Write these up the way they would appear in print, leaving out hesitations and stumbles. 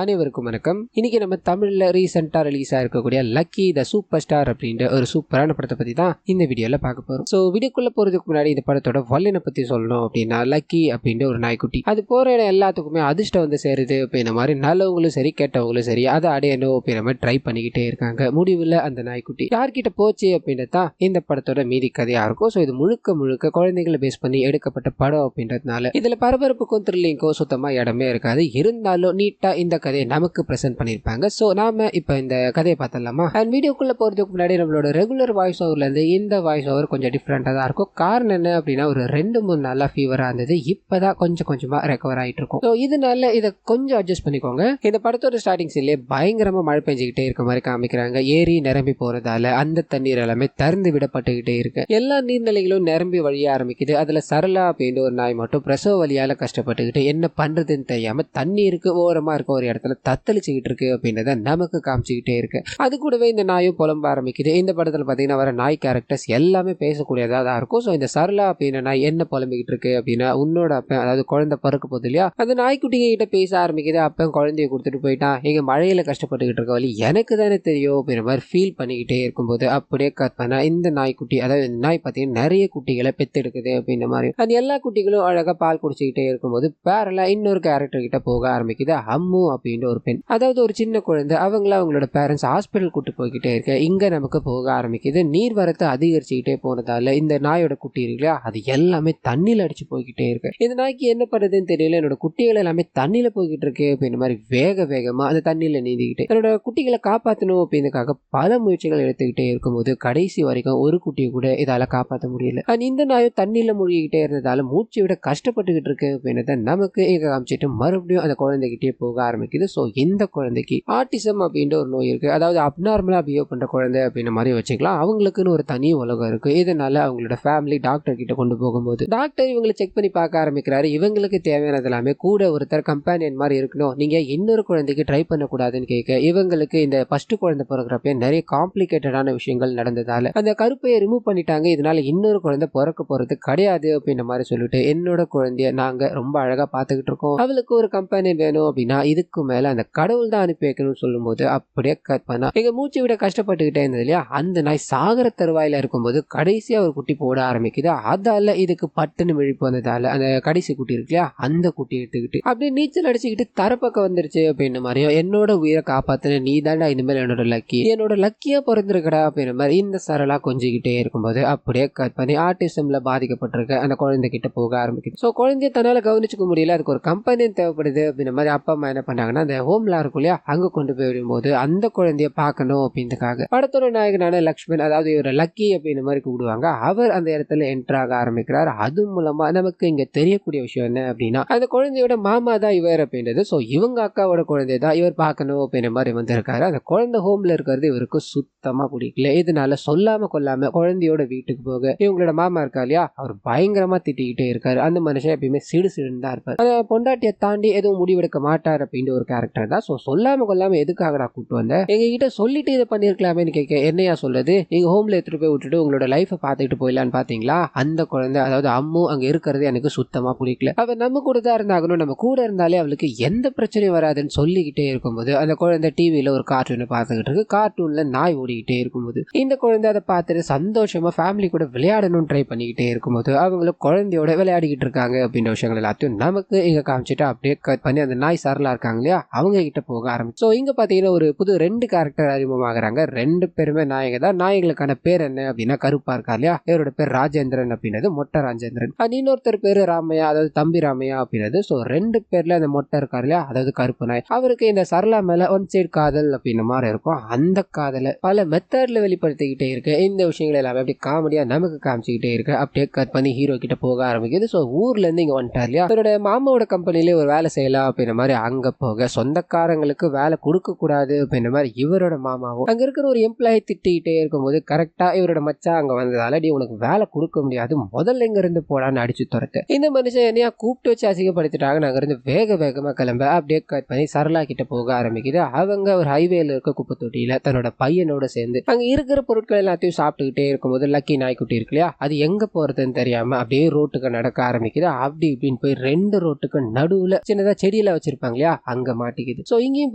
அனைவருக்கும் வணக்கம். இன்னைக்கு நம்ம தமிழ்ல ரீசெண்டா ரிலீஸ் ஆயிருக்கக்கூடிய லக்கி த சூப்பர் ஸ்டார் அப்படின்ற ஒரு சூப்பரான படத்தை பத்தி தான் இந்த வீடியோல பார்க்க போறோம். ஸோ வீடியோக்குள்ள போறதுக்கு முன்னாடி இந்த படத்தோட வல்லினை பத்தி சொல்லணும் அப்படின்னா, லக்கி அப்படின்ற ஒரு நாய்க்குட்டி அது போற இடம் எல்லாத்துக்குமே அதிர்ஷ்டம் வந்து சேருது அப்படின்ற மாதிரி நல்லவங்களும் சரி கெட்டவங்களும் சரி அதை அடையணும் அப்படின்ற மாதிரி ட்ரை பண்ணிக்கிட்டே இருக்காங்க. முடிவில் அந்த நாய்க்குட்டி யார்கிட்ட போச்சு அப்படின்றது தான் இந்த படத்தோட மீதி கதையா இருக்கும். ஸோ இது முழுக்க முழுக்க குழந்தைகளை பேஸ் பண்ணி எடுக்கப்பட்ட படம் அப்படின்றதுனால இதுல பரபரப்புக்கும் த்ரில்லிங்கும் சுத்தமா இடமே இருக்காது. இருந்தாலும் நீட்டா இந்த கதையை நமக்கு பிரசன்ட் பண்ணிருப்பாங்க. சோ நாம இப்ப இந்த கதையை பார்த்தலாமா? அண்ட் வீடியோக்குள்ள போறதுக்கு முன்னாடி நம்மளோட ரெகுலர் வாய்ஸ் ஓவர்ல இருந்து இந்த வாய்ஸ் ஓவர் கொஞ்சம் டிஃப்ரெண்டா தான் இருக்கும். காரணம் என்ன அப்படின்னா, ஒரு 2-3 நாளா ஃபீவரா இருந்தது. இப்பதான் கொஞ்சம் கொஞ்சமா ரெக்கவர் ஆயிட்டு இருக்கும். ஸோ இதனால இதை கொஞ்சம் அட்ஜஸ்ட் பண்ணிக்கோங்க. இந்த படத்தோட ஸ்டார்டிங் சீன்லேயே பயங்கரமா மழை பெஞ்சுக்கிட்டே இருக்க மாதிரி காமிக்கிறாங்க. ஏரி நிரம்பி போறதால அந்த தண்ணீர் எல்லாமே திறந்து விடப்பட்டுக்கிட்டே இருக்கு. எல்லா நீர்நிலைகளும் நிரம்பி வழிய ஆரம்பிக்குது. அதுல சரளா அப்படின்ற ஒரு நாய் மட்டும் பிரசவ வழியால கஷ்டப்பட்டுக்கிட்டு என்ன பண்றதுன்னு தெரியாம தண்ணீருக்கு ஓரமா இருக்க ஒரு இடத்துல தத்தளிச்சுக்கிட்டு இருக்கு அப்படின்றத நமக்கு காமிச்சுக்கிட்டே இருக்கு. அது கூடவே இந்த நாயும் புலம்ப ஆரம்பிக்குது. இந்த படத்துல பாத்தீங்கன்னா வர நாய் கேரக்டர்ஸ் எல்லாமே பேசக்கூடியதா தான் இருக்கும். ஸோ இந்த சரளா அப்படின்னா நாய் என்ன புலம்பிக்கிட்டு இருக்கு அப்படின்னா, உன்னோட அப்பன் அதாவது குழந்தை பறக்க போகுது இல்லையா, அந்த நாய்க்குட்டிங்க கிட்ட பேச ஆரம்பிக்குது. அப்பன் குழந்தைய கொடுத்துட்டு போயிட்டான், எங்க மழையில கஷ்டப்பட்டுக்கிட்டு இருக்க வழி எனக்கு தானே தெரியும் அப்படின்ற மாதிரி ஃபீல் பண்ணிக்கிட்டே இருக்கும்போது அப்படியே கற்பனை இந்த நாய்க்குட்டி அதாவது இந்த நாய் பார்த்தீங்கன்னா நிறைய குட்டிகளை பெத்தெடுக்குது அப்படின்ற மாதிரி அது எல்லா குட்டிகளும் அழகா பால் குடிச்சுக்கிட்டே இருக்கும்போது பேரலா இன்னொரு கேரக்டர் கிட்ட போக ஆரம்பிக்குது. அம்மு அப்படின்ற ஒரு பெண், அதாவது ஒரு சின்ன குழந்தை. அவங்களோட பேரண்ட்ஸ் ஹாஸ்பிட்டல் கூட்டு போய்கிட்டே இருக்க இங்க நமக்கு போக ஆரம்பிக்குது. நீர்வரத்து அதிகரிச்சுக்கிட்டே போனதால இந்த நாயோட குட்டி இருக்குல்லையா, அது எல்லாமே தண்ணியில அடிச்சு போய்கிட்டே இருக்கு. இந்த நாய்க்கு என்ன பண்ணுறதுன்னு தெரியல. என்னோட குட்டிகள் எல்லாமே தண்ணியில போய்கிட்டு இருக்கு அப்படின்ற மாதிரி வேகமா அந்த தண்ணியில நீந்திக்கிட்டு என்னோட குட்டிகளை காப்பாற்றணும் அப்படின்றதுக்காக பல முயற்சிகள் எடுத்துக்கிட்டே இருக்கும்போது கடைசி வரைக்கும் ஒரு குட்டியை கூட இதால காப்பாற்ற முடியல. இந்த நாயும் தண்ணியில மூழ்கிக்கிட்டே இருந்ததால மூச்சு விட கஷ்டப்பட்டுக்கிட்டு இருக்கு அப்படின்றத நமக்கு இங்க காமிச்சிட்டு மறுபடியும் அந்த குழந்தைகிட்டே போக ஆரம்பிக்குது. ஸோ இந்த குழந்தைக்கு ஆட்டிசம் அப்படின்ற ஒரு நோய் இருக்கு. அதாவது அப்நார்மலா பிஹேவ் பண்ற குழந்தை அப்படின்ற மாதிரி வச்சுக்கலாம். அவங்களுக்குன்னு ஒரு தனி உலகம் இருக்கு. இதனால அவங்களோட ஃபேமிலி டாக்டர் கிட்ட கொண்டு போகும்போது டாக்டர் இவங்களை செக் பண்ணி பார்க்க ஆரம்பிக்கிறாரு. இவங்களுக்கு தேவையானது எல்லாமே கூட ஒருத்தர் கம்பேனியன் மாதிரி இருக்கணும், நீங்க இன்னொரு குழந்தைக்கு ட்ரை பண்ணக்கூடாதுன்னு கேட்க, இவங்களுக்கு இந்த ஃபர்ஸ்ட் குழந்தை பிறக்கிறப்ப நிறைய காம்ப்ளிகேட்டடான விஷயங்கள் நடந்ததால அந்த கருப்பையை ரிமூவ் பண்ணிட்டாங்க. இதனால இன்னொரு குழந்தை பிறக்க போறது கிடையாது அப்படின்ற மாதிரி சொல்லிட்டு என்னோட குழந்தைய நாங்க ரொம்ப அழகா பாத்துக்கிட்டு இருக்கோம், அவளுக்கு ஒரு கம்பேனியன் வேணும் அப்படின்னா இதுக்கு மேல அந்த கடவுள் தான் அனுப்பி வைக்கணும்னு சொல்லும் போது அப்படியே கற்பனா எங்க மூச்சு விட கஷ்டப்பட்டுக்கிட்டே இருந்தது இல்லையா, அந்த நாய் சாகர தருவாயில இருக்கும்போது கடைசியா ஒரு குட்டி போட ஆரம்பிக்குது. அதால இதுக்கு பட்டுன்னு விழிப்பு வந்ததால அந்த கடைசி குட்டி இருக்கு இல்லையா, அந்த குட்டி எடுத்துக்கிட்டு அப்படியே நீச்சல் அடிச்சுக்கிட்டு தரப்பக்கம் வந்துருச்சு அப்படின்ற மாதிரியும் என்னோட உயிரை காப்பாத்தின நீ தாண்டா இனிமேல் என்னோட லக்கியா பிறந்திருக்கடா அப்படின்ற மாதிரி இந்த சரளா கொஞ்சிக்கிட்டே இருக்கும்போது அப்படியே கற்பனை ஆட்டிசம்ல பாதிக்கப்பட்டிருக்க அந்த குழந்தை கிட்ட போக ஆரம்பிக்குது. ஸோ குழந்தைய தன்னால கவனிச்சுக்க முடியல, அதுக்கு ஒரு கம்பெனியன் தேவைப்படுது அப்படின்ற மாதிரி அப்பா அம்மா என்ன பண்ணாங்கன்னா அந்த ஹோம்ல இருக்கும் இல்லையா அங்க கொண்டு போய் விடும்போது அந்த குழந்தைய பார்க்கணும் அப்படின்றதுக்காக படத்தோட நாயகனான லக்ஷ்மண் அதாவது இவரை லக்கி அப்படின்ற மாதிரி கூப்பிடுவாங்க. அவர் அந்த இடத்துல என்டர் ஆக ஆரம்பிக்கிறார். அது மூலமா நமக்கு இங்க தெரியக்கூடிய விஷயம் என்ன அப்படின்னா, அந்த குழந்தையோட மாமா தான் இவர் அப்படின்றது. ஸோ இவங்க அக்காவோட குழந்தை தான் இவர் பார்க்கணும் அப்படின்ற மாதிரி வந்திருக்காரு. அந்த குழந்தை ஹோம்ல இருக்கிறது இவருக்கு சுத்தமா பிடிக்கல. இதனால சொல்லாம கொள்ளாம குழந்தையோட வீட்டுக்கு போக இவங்களோட மாமா இருக்கா இல்லையா, அவர் பயங்கரமா திட்டிக்கிட்டே இருக்காரு. அந்த மனுஷன் எப்பயுமே சிடுசிடுன்னு தான் இருப்பார். அந்த பொண்டாட்டியை தாண்டி எதுவும் முடிவெடுக்க மாட்டார் அப்படின்ற ஒரு கேரக்டர் தான். ஸோ சொல்லாம கொள்ளாம எதுக்காக நான் கூப்பிட்டு வந்தேன், எங்க கிட்ட சொல்லிட்டு இதை பண்ணிருக்கலாமேன்னு கேட்க, என்னையா சொல்லுது, நீங்க ஹோம்ல எடுத்துட்டு போய் விட்டுட்டு உங்களோட லைஃபை பார்த்துட்டு போயிடலான்னு பாத்தீங்களா, அந்த குழந்தை அதாவது அம்மு அங்க இருக்கிறது எனக்கு சுத்தமா பிடிக்கல, அவ நம்ம கூட தான் இருந்தாகணும், நம்ம கூட இருந்தாலே அவளுக்கு எந்த பிரச்சனையும் வராதுன்னு சொல்லிக்கிட்டே இருக்கும்போது அந்த குழந்தை டிவியில ஒரு கார்ட்டூனை பார்த்துக்கிட்டு இருக்கு. கார்ட்டூன்ல நாய் ஓடிக்கிட்டே இருக்கும்போது இந்த குழந்தை அதை பார்த்துட்டு சந்தோஷமா ஃபேமிலி கூட விளையாடணும்னு ட்ரை பண்ணிக்கிட்டே இருக்கும்போது அவங்களும் குழந்தையோட விளையாடிக்கிட்டு இருக்காங்க அப்படின்ற விஷயங்கள் எல்லாத்தையும் நமக்கு இங்க காமிச்சிட்டு அப்படியே கட் பண்ணி அந்த நாய் சரலா இருக்காங்க இல்லையா அவங்க கிட்ட போக ஆரம்பிச்சு. ஸோ இங்க பாத்தீங்கன்னா ஒரு புது 2 கேரக்டர் அறிமுகமாகறாங்க. 2 பேருமே நாயக தான். நாயகளுக்கான பேர் என்ன அப்படின்னா கருப்பா இருக்கா இல்லையா, இவரோட பேர் ராஜேந்திரன் அப்படின்றது, மொட்டை ராஜேந்திரன். இன்னொருத்தர் பேரு ராமையா அதாவது தம்பி ராமையா அப்படின்றது. ஸோ 2 பேர்ல அந்த மொட்டை இருக்காரு இல்லையா அதாவது கருப்பு நாய், அவருக்கு இந்த சரளா மேல ஒன் சைடு காதல் அப்படின்ற மாதிரி இருக்கும். அந்த காதலை பல மெத்தட்ல வெளிப்படுத்திக்கிட்டே இருக்கு. இந்த விஷயங்கள் எல்லாமே அப்படி காமெடியா நமக்கு காமிச்சுக்கிட்டே இருக்கு. அப்படியே கட் பண்ணி ஹீரோ கிட்ட போக ஆரம்பிக்குது. ஸோ ஊர்ல இருந்து இங்க வந்துட்டார் இல்லையா, அவரோட மாமாவோட கம்பெனிலே ஒரு வேலை செய்யலாம் அப்படின்ற மாதிரி அங்க போக சொந்தக்காரங்களுக்கு வேலை கொடுக்க கூடாது அப்படின்ற மாதிரி இவரோட மாமாவும் அங்க இருக்கிற ஒரு எம்ப்ளாயி திட்டிக்கிட்டே இருக்கும்போது கரெக்டா இவரோட மச்சா அங்க வந்ததால நீ உனக்கு வேலை கொடுக்க முடியாது, முதல்ல இங்க இருந்து போடான்னு அடிச்சு துரத்து. இந்த மனுஷன் என்னையா கூப்பிட்டு வச்சு அசிங்கப்படுத்திட்டாங்க. நாங்க இருந்து வேகமா கிளம்ப அப்படியே கட் பண்ணி சரளா கிட்ட போக ஆரம்பிக்குது. அவங்க ஒரு ஹைவேல இருக்க குப்பை தொட்டியில தன்னோட பையனோட சேர்ந்து அங்க இருக்கிற பொருட்கள் எல்லாத்தையும் சாப்பிட்டுக்கிட்டே இருக்கும்போது லக்கி நாய்க்குட்டி இருக்கு இல்லையா, அது எங்க போறதுன்னு தெரியாம அப்படியே ரோட்டுக்கு நடக்க ஆரம்பிக்குது. அப்படி இப்படின்னு போய் 2 ரோட்டுக்கு நடுவுல சின்னதா செடியில வச்சிருப்பாங்க இல்லையா அங்க அங்க மாட்டிக்குது. ஸோ இங்கேயும்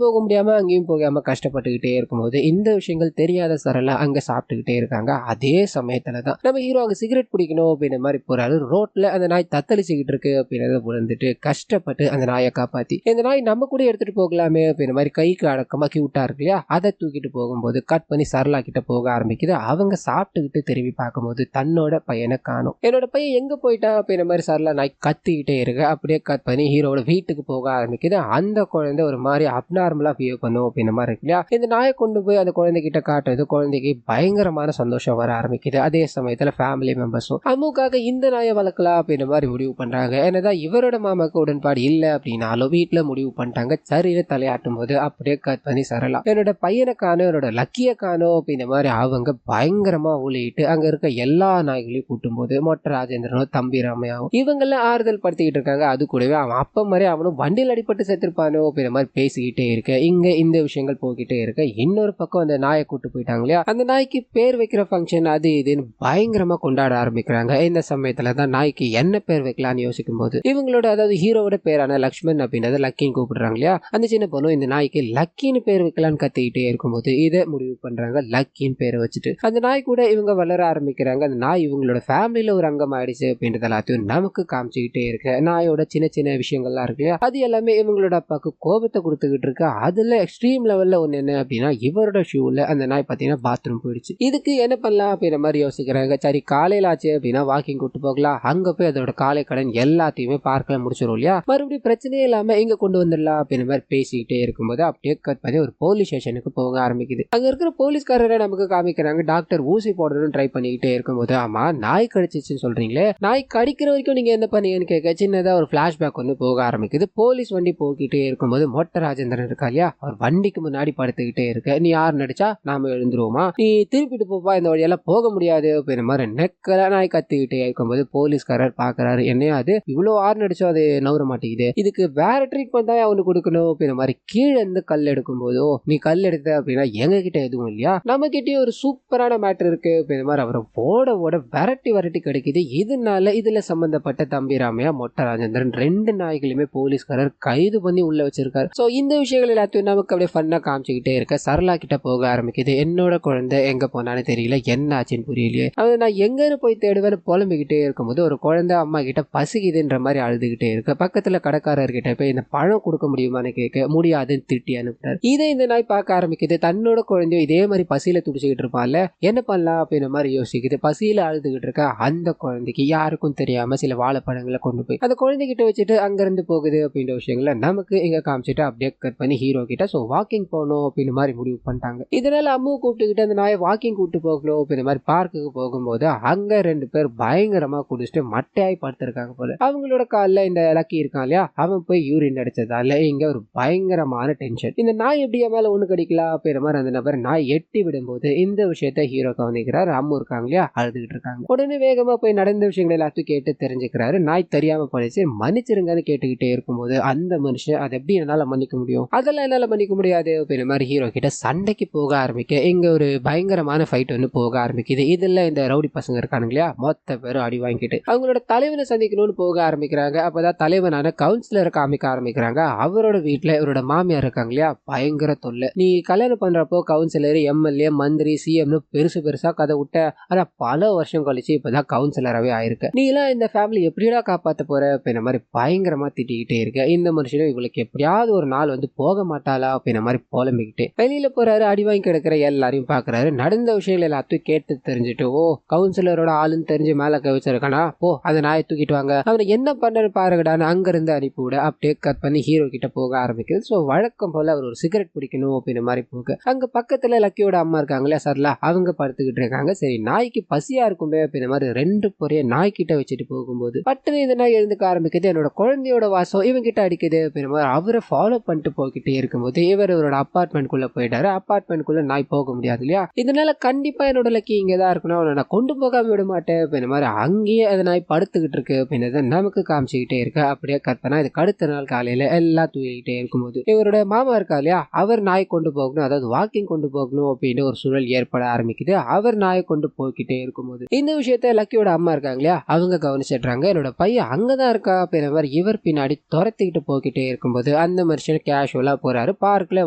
போக முடியாம அங்கேயும் போகாம கஷ்டப்பட்டுக்கிட்டே இருக்கும்போது இந்த விஷயங்கள் தெரியாத சரளா அங்க சாப்பிட்டுக்கிட்டே இருக்காங்க. அதே சமயத்துல தான் நம்ம ஹீரோ அங்க சிகரெட் பிடிக்கணும் அப்படின்ற மாதிரி போறாரு. ரோட்ல அந்த நாய் தத்தளிச்சுக்கிட்டு இருக்கு அப்படின்றத உணர்ந்துட்டு கஷ்டப்பட்டு அந்த நாயை காப்பாத்தி இந்த நாய் நம்ம கூட எடுத்துட்டு போகலாமே அப்படின்ற மாதிரி கைக்கு அடக்கமா கியூட்டா இருக்கு இல்லையா, அதை தூக்கிட்டு போகும்போது கட் பண்ணி சரளா கிட்ட போக ஆரம்பிக்குது. அவங்க சாப்பிட்டுக்கிட்டு திரும்பி பார்க்கும்போது தன்னோட பையனை காணும். என்னோட பையன் எங்க போயிட்டா அப்படின்ற மாதிரி சரளா நாய் கத்திக்கிட்டே இருக்கு. அப்படியே கட் பண்ணி ஹீரோட வீட்டுக்கு போக ஆரம்பிக்குது. அந்த குழந்தை ஒரு மாதிரி அப்நார்மலா பிஹேவ் பண்ணும் அப்படின்ற மாதிரி இருக்கு இல்லையா. இந்த நாயை கொண்டு போய் அந்த குழந்தைகிட்ட காட்டுறது குழந்தைக்கு பயங்கரமான சந்தோஷம் வர ஆரம்பிக்குது. அதே சமயத்துல ஃபேமிலி மெம்பர்ஸும் அம்முக்காக இந்த நாயை வளர்க்கலாம் அப்படின்ற மாதிரி முடிவு பண்றாங்க. என்னதான் இவரோட மாமாக்கு உடன்பாடு இல்லை அப்படின்னாலும் வீட்டுல முடிவு பண்ணிட்டாங்க. சரியில தலையாட்டும் போது அப்படியே கட் பண்ணி சரளா என்னோட பையனை காணும், என்னோட லக்கிய காணும் அப்படின்ற மாதிரி அவங்க பயங்கரமா ஊழிட்டு அங்க இருக்க எல்லா நாய்களையும் கூட்டும் போது மொட்டை ராஜேந்திரனும் தம்பி ராமையாவும் இவங்கெல்லாம் ஆறுதல் படுத்திக்கிட்டு இருக்காங்க. அது கூடவே அவன் அப்ப மாதிரி அவனும் வண்டியில் அடிபட்டு செத்துருப்பானோ அப்படின்ற மாதிரி பேசிக்கிட்டே இருக்க இங்க இந்த விஷயங்கள் போய்கிட்டே இருக்க இன்னொரு பக்கம் அந்த நாயை கூட்டு போயிட்டாங்க இல்லையா, அந்த நாய்க்கு பேர் வைக்கிற ஃபங்க்ஷன் அது இதுன்னு பயங்கரமா கொண்டாட ஆரம்பிக்கிறாங்க. இந்த சமயத்துல தான் நாய்க்கு என்ன பேர் வைக்கலாம்னு யோசிக்கும் போது இவங்களோட அதாவது ஹீரோவோட பேரான லக்ஷ்மண் அப்படின்றத லக்கின்னு கூப்பிடுறாங்க இல்லையா, அந்த சின்ன பொண்ணு இந்த நாய்க்கு லக்கின்னு பேர் வைக்கலான்னு கத்திக்கிட்டே இருக்கும்போது இதை முடிவு பண்றாங்க. லக்கின்னு பேரை வச்சுட்டு அந்த நாய் கூட இவங்க வளர ஆரம்பிக்கிறாங்க. அந்த நாய் இவங்களோட ஃபேமிலியில ஒரு அங்கம் ஆயிடுச்சு அப்படின்றது எல்லாத்தையும் நமக்கு காமிச்சுக்கிட்டே இருக்கு. நாயோட சின்ன சின்ன விஷயங்கள்லாம் இருக்கு இல்லையா, அது எல்லாமே இவங்களோட அப்பாவுக்கு கோபத்தை கொடுத்துக்கிட்டு இருக்கு. அதுல எக்ஸ்ட்ரீம் லெவல்ல ஒண்ணு என்ன அப்படின்னா இவரோட ஷூல அந்த நாய் பாத்தீங்கன்னா பாத்ரூம் போயிடுச்சு. இதுக்கு என்ன பண்ணலாம் அப்படின்ற மாதிரி யோசிக்கிறாங்க. சரி காலையில ஆச்சு அப்படின்னா வாக்கிங் கூட்டு போகலாம், அங்க போய் அதோட காலை கடன் எல்லாத்தையுமே பார்க்கல முடிச்சிடும் இல்லையா, மறுபடியும் பிரச்சனையே இல்லாம இங்க கொண்டு வந்துடலாம் அப்படின்ற மாதிரி பேசிக்கிட்டே இருக்கும்போது அப்படியே கட் பண்ணி ஒரு போலீஸ் ஸ்டேஷனுக்கு போக ஆரம்பிக்குது. அங்க இருக்கிற போலீஸ்காரரை நமக்கு காமிக்கிறாங்க. டாக்டர் ஊசி போடணும்னு ட்ரை பண்ணிக்கிட்டே இருக்கும்போது ஆமா நாய் கடிச்சிச்சுன்னு சொல்றீங்களே, நாய் கடிக்கிற வரைக்கும் நீங்க என்ன பண்ணீங்கன்னு கேட்க சின்னதா ஒரு பிளாஷ்பேக் ஒன்று போக ஆரம்பிக்குது. போலீஸ் வண்டி போய்கிட்டே இருக்கும்போது மொட்டை ராஜேந்திரன் இருக்கா இல்லையா, அவர் வண்டிக்கு முன்னாடி படுத்துக்கிட்டே இருக்க, நீ யார் நடிச்சா நாம எழுந்துருவோமா, நீ திருப்பிட்டு போப்பா, இந்த வழியெல்லாம் போக முடியாது அப்படின்ற மாதிரி நெக்கல நாய் கத்திக்கிட்டே இருக்கும்போது போலீஸ்காரர் பாக்குறாரு, என்னையா அது இவ்வளவு ஆறு நடிச்சோ அது நவர மாட்டேங்குது, இதுக்கு வேற ட்ரீட்மெண்ட் தான் அவனுக்கு கொடுக்கணும் அப்படின்ற மாதிரி கீழே இருந்து கல் எடுக்கும் போதோ, நீ கல் எடுத்த அப்படின்னா எங்க கிட்ட எதுவும் இல்லையா, நம்ம கிட்டே ஒரு சூப்பரான மேட்டர் இருக்கு அப்படின்ற மாதிரி அவரை ஓட ஓட விரட்டி கிடைக்குது. இதனால இதுல சம்பந்தப்பட்ட தம்பி ராமையா மொட்டை ராஜேந்திரன் ரெண்டு நாய்களுமே போலீஸ்காரர் கைது பண்ணி உள்ள வச்சிருக்காரு. சோ இந்த விஷயங்கள் எல்லாத்தையும் நமக்கு அப்படியே ஃபன்னா காமிச்சுக்கிட்டே இருக்க சரளா கிட்ட போக ஆரம்பிக்குது. என்னோட குழந்தை எங்க போனான்னு தெரியல, என்ன ஆச்சுன்னு புரியலையே, அது நான் எங்கன்னு போய் தேடுவேன்னு புலம்பிக்கிட்டே இருக்கும்போது ஒரு குழந்தை அம்மா கிட்ட பசிக்குதுன்ற மாதிரி அழுதுகிட்டே இருக்க பக்கத்துல கடைக்காரர்கிட்ட போய் இந்த பழம் கொடுக்க முடியுமான்னு கேட்க முடியாதுன்னு திட்டி அனுப்புறாரு. இதை இந்த நாய் பார்க்க ஆரம்பிக்குது. தன்னோட குழந்தையும் இதே மாதிரி பசியில துடிச்சுக்கிட்டு இருப்பான்ல, என்ன பண்ணலாம் அப்படின்ற மாதிரி யோசிக்குது. பசியில அழுதுகிட்டு இருக்க அந்த குழந்தைக்கு யாருக்கும் தெரியாம சில வாழைப்பழங்களை கொண்டு போய் அந்த குழந்தைகிட்ட வச்சுட்டு அங்கிருந்து போகுது அப்படின்ற விஷயங்களை நமக்கு இங்க காமிச்சிட்டு அப்படியே கட் பண்ணி ஹீரோ கிட்ட சோ வாக்கிங் போகணும் அப்படின்னு மாதிரி முடிவு பண்ணிட்டாங்க. இதனால அம்முவை கூப்பிட்டுக்கிட்டு அந்த நாயை வாக்கிங் கூப்பிட்டு போகணும் அப்படின்ற மாதிரி பார்க்குக்கு போகும்போது அங்க ரெண்டு பேர் பயங்கரமா குடிச்சிட்டு மட்டையாய் படுத்திருக்காங்க போல. அவங்களோட காலில் இந்த லக்கி இருக்கான் இல்லையா, அவன் போய் யூரின் அடிச்சதால இங்க ஒரு பயங்கரமான டென்ஷன். இந்த நாய் எப்படி மேல ஒண்ணு கடிக்கலாம் அப்படின்ற மாதிரி அந்த நபர் நாய் எட்டி விடும்போது இந்த விஷயத்த ஹீரோ கவனிக்கிறார். அம்மு இருக்காங்க இல்லையா அழுதுகிட்டு இருக்காங்க. உடனே வேகமா போய் நடந்த விஷயங்கள் எல்லாத்தையும் கேட்டு தெரிஞ்சுக்கிறாரு. நாய் தெரியாம போயிடுச்சு மன்னிச்சிருங்கன்னு கேட்டுக்கிட்டே இருக்கும்போது அந்த மனுஷன் அதை எப்படி என்னால மன்னிக்க முடியும், அதெல்லாம் என்னால மன்னிக்க முடியாது அப்படின்ற மாதிரி ஹீரோ கிட்ட சண்டைக்கு போக ஆரம்பிக்க இங்க ஒரு பயங்கரமான ஃபைட் ஒன்று போக ஆரம்பிக்குது. இதுல இந்த ரவுடி பசங்க இருக்கானுங்க இல்லையா, மொத்த பேரும் அடி வாங்கிட்டு அவங்களோட தலைவனை சந்திக்கணும்னு போக ஆரம்பிக்கிறாங்க. அப்பதான் தலைவனான கவுன்சிலரை காமிக்க ஆரம்பிக்கிறாங்க. அவரோட வீட்டுல இவரோட மாமியார் இருக்காங்க இல்லையா, பயங்கர தொல்லை. நீ கல்யாணம் பண்றப்போ கவுன்சிலர் எம்எல்ஏ மந்திரி சிஎம்னு பெருசா கதை விட்ட, ஆனா பல வருஷம் கழிச்சு இப்பதான் கவுன்சிலராகவே ஆயிருக்கு, நீ எல்லாம் இந்த ஃபேமிலி எப்படியா காப்பாத்த போற அப்படின்ற மாதிரி பயங்கரமா திட்டிக்கிட்டே இருக்க. இந்த மனுஷனும் இவளுக்கு எப்படியாவது ஒரு நாள் வந்து போக மாட்டாளா அப்படின்ற மாதிரி புலம்பிக்கிட்டு வெளியில போறாரு. அடி வாங்கி கிடக்கிற எல்லாரையும் பாக்குறாரு. நடந்த விஷயங்கள் எல்லாத்தையும் கேட்டு தெரிஞ்சுட்டு ஓ கவுன்சிலரோட ஆளுன்னு தெரிஞ்சு மேல கவிச்சிருக்கானா, போ அதை நாயை தூக்கிட்டு வாங்க, அவனை என்ன பண்றன்னு பாருங்கடான்னு அங்க இருந்து அனுப்பிவிட அப்படியே கட் பண்ணி ஹீரோ கிட்ட போக ஆரம்பிக்குது. ஸோ வழக்கம் போல அவர் ஒரு சிகரெட் பிடிக்கணும் அப்படின்ற மாதிரி போக அங்க பக்கத்துல லக்கியோட அம்மா இருக்காங்களே சரலா, அவங்க படுத்துக்கிட்டு இருக்காங்க. சரி நாய்க்கு பசியா இருக்குமே அப்படின்ற மாதிரி ரெண்டு பொரிய நாய்கிட்ட வச்சுட்டு போகும்போது பட்டுன்னு இந்த நாய் எழுந்துக்க ஆரம்பிக்குது. என்னோட குழந்தையோட வாசம் இவங்க கிட்ட அடிக்குது அப்படின்ற மாதிரி அவரை ஃபாலோ பண்ணிட்டு போய்கிட்டே இருக்கும்போது இவரோட அப்பார்ட்மெண்ட்குள்ள போயிட்டாரு. அப்பார்ட்மெண்ட்குள்ள நாய் போக முடியாது இல்லையா, இதனால கண்டிப்பா என்னோட லக்கி இங்கதான் இருக்கணும், அவனை நான் கொண்டு போகாம விட மாட்டேன் அப்படின்ற மாதிரி அங்கேயே அந்த நாய் படுத்துக்கிட்டு இருக்கு அப்படின்றத நமக்கு காமிச்சுக்கிட்டே இருக்கு. அப்படியே கற்பனா இதுக்கு அடுத்த நாள் காலையில எல்லாம் தூங்கிக்கிட்டே இருக்கும்போது இவரோட மாமா இருக்கா இல்லையா, அவர் நாய் கொண்டு போகணும், அதாவது வாக்கிங் கொண்டு போகணும் அப்படின்னு ஒரு சூழல் ஏற்பட ஆரம்பிக்குது. அவர் நாயை கொண்டு போய்கிட்டே இருக்கும்போது இந்த விஷயத்த லக்கியோட அம்மா இருக்காங்க இல்லையா, அவங்க கவனிச்சிடுறாங்க. என்னோட பையன் அங்கதான் இருக்கா அப்படின்ற மாதிரி இவர் பின்னாடி துரத்திக்கிட்டு போய்கிட்டே இருக்கும்போது அந்த மனுஷன் கேஷுவலா போறாரு. பார்க்ல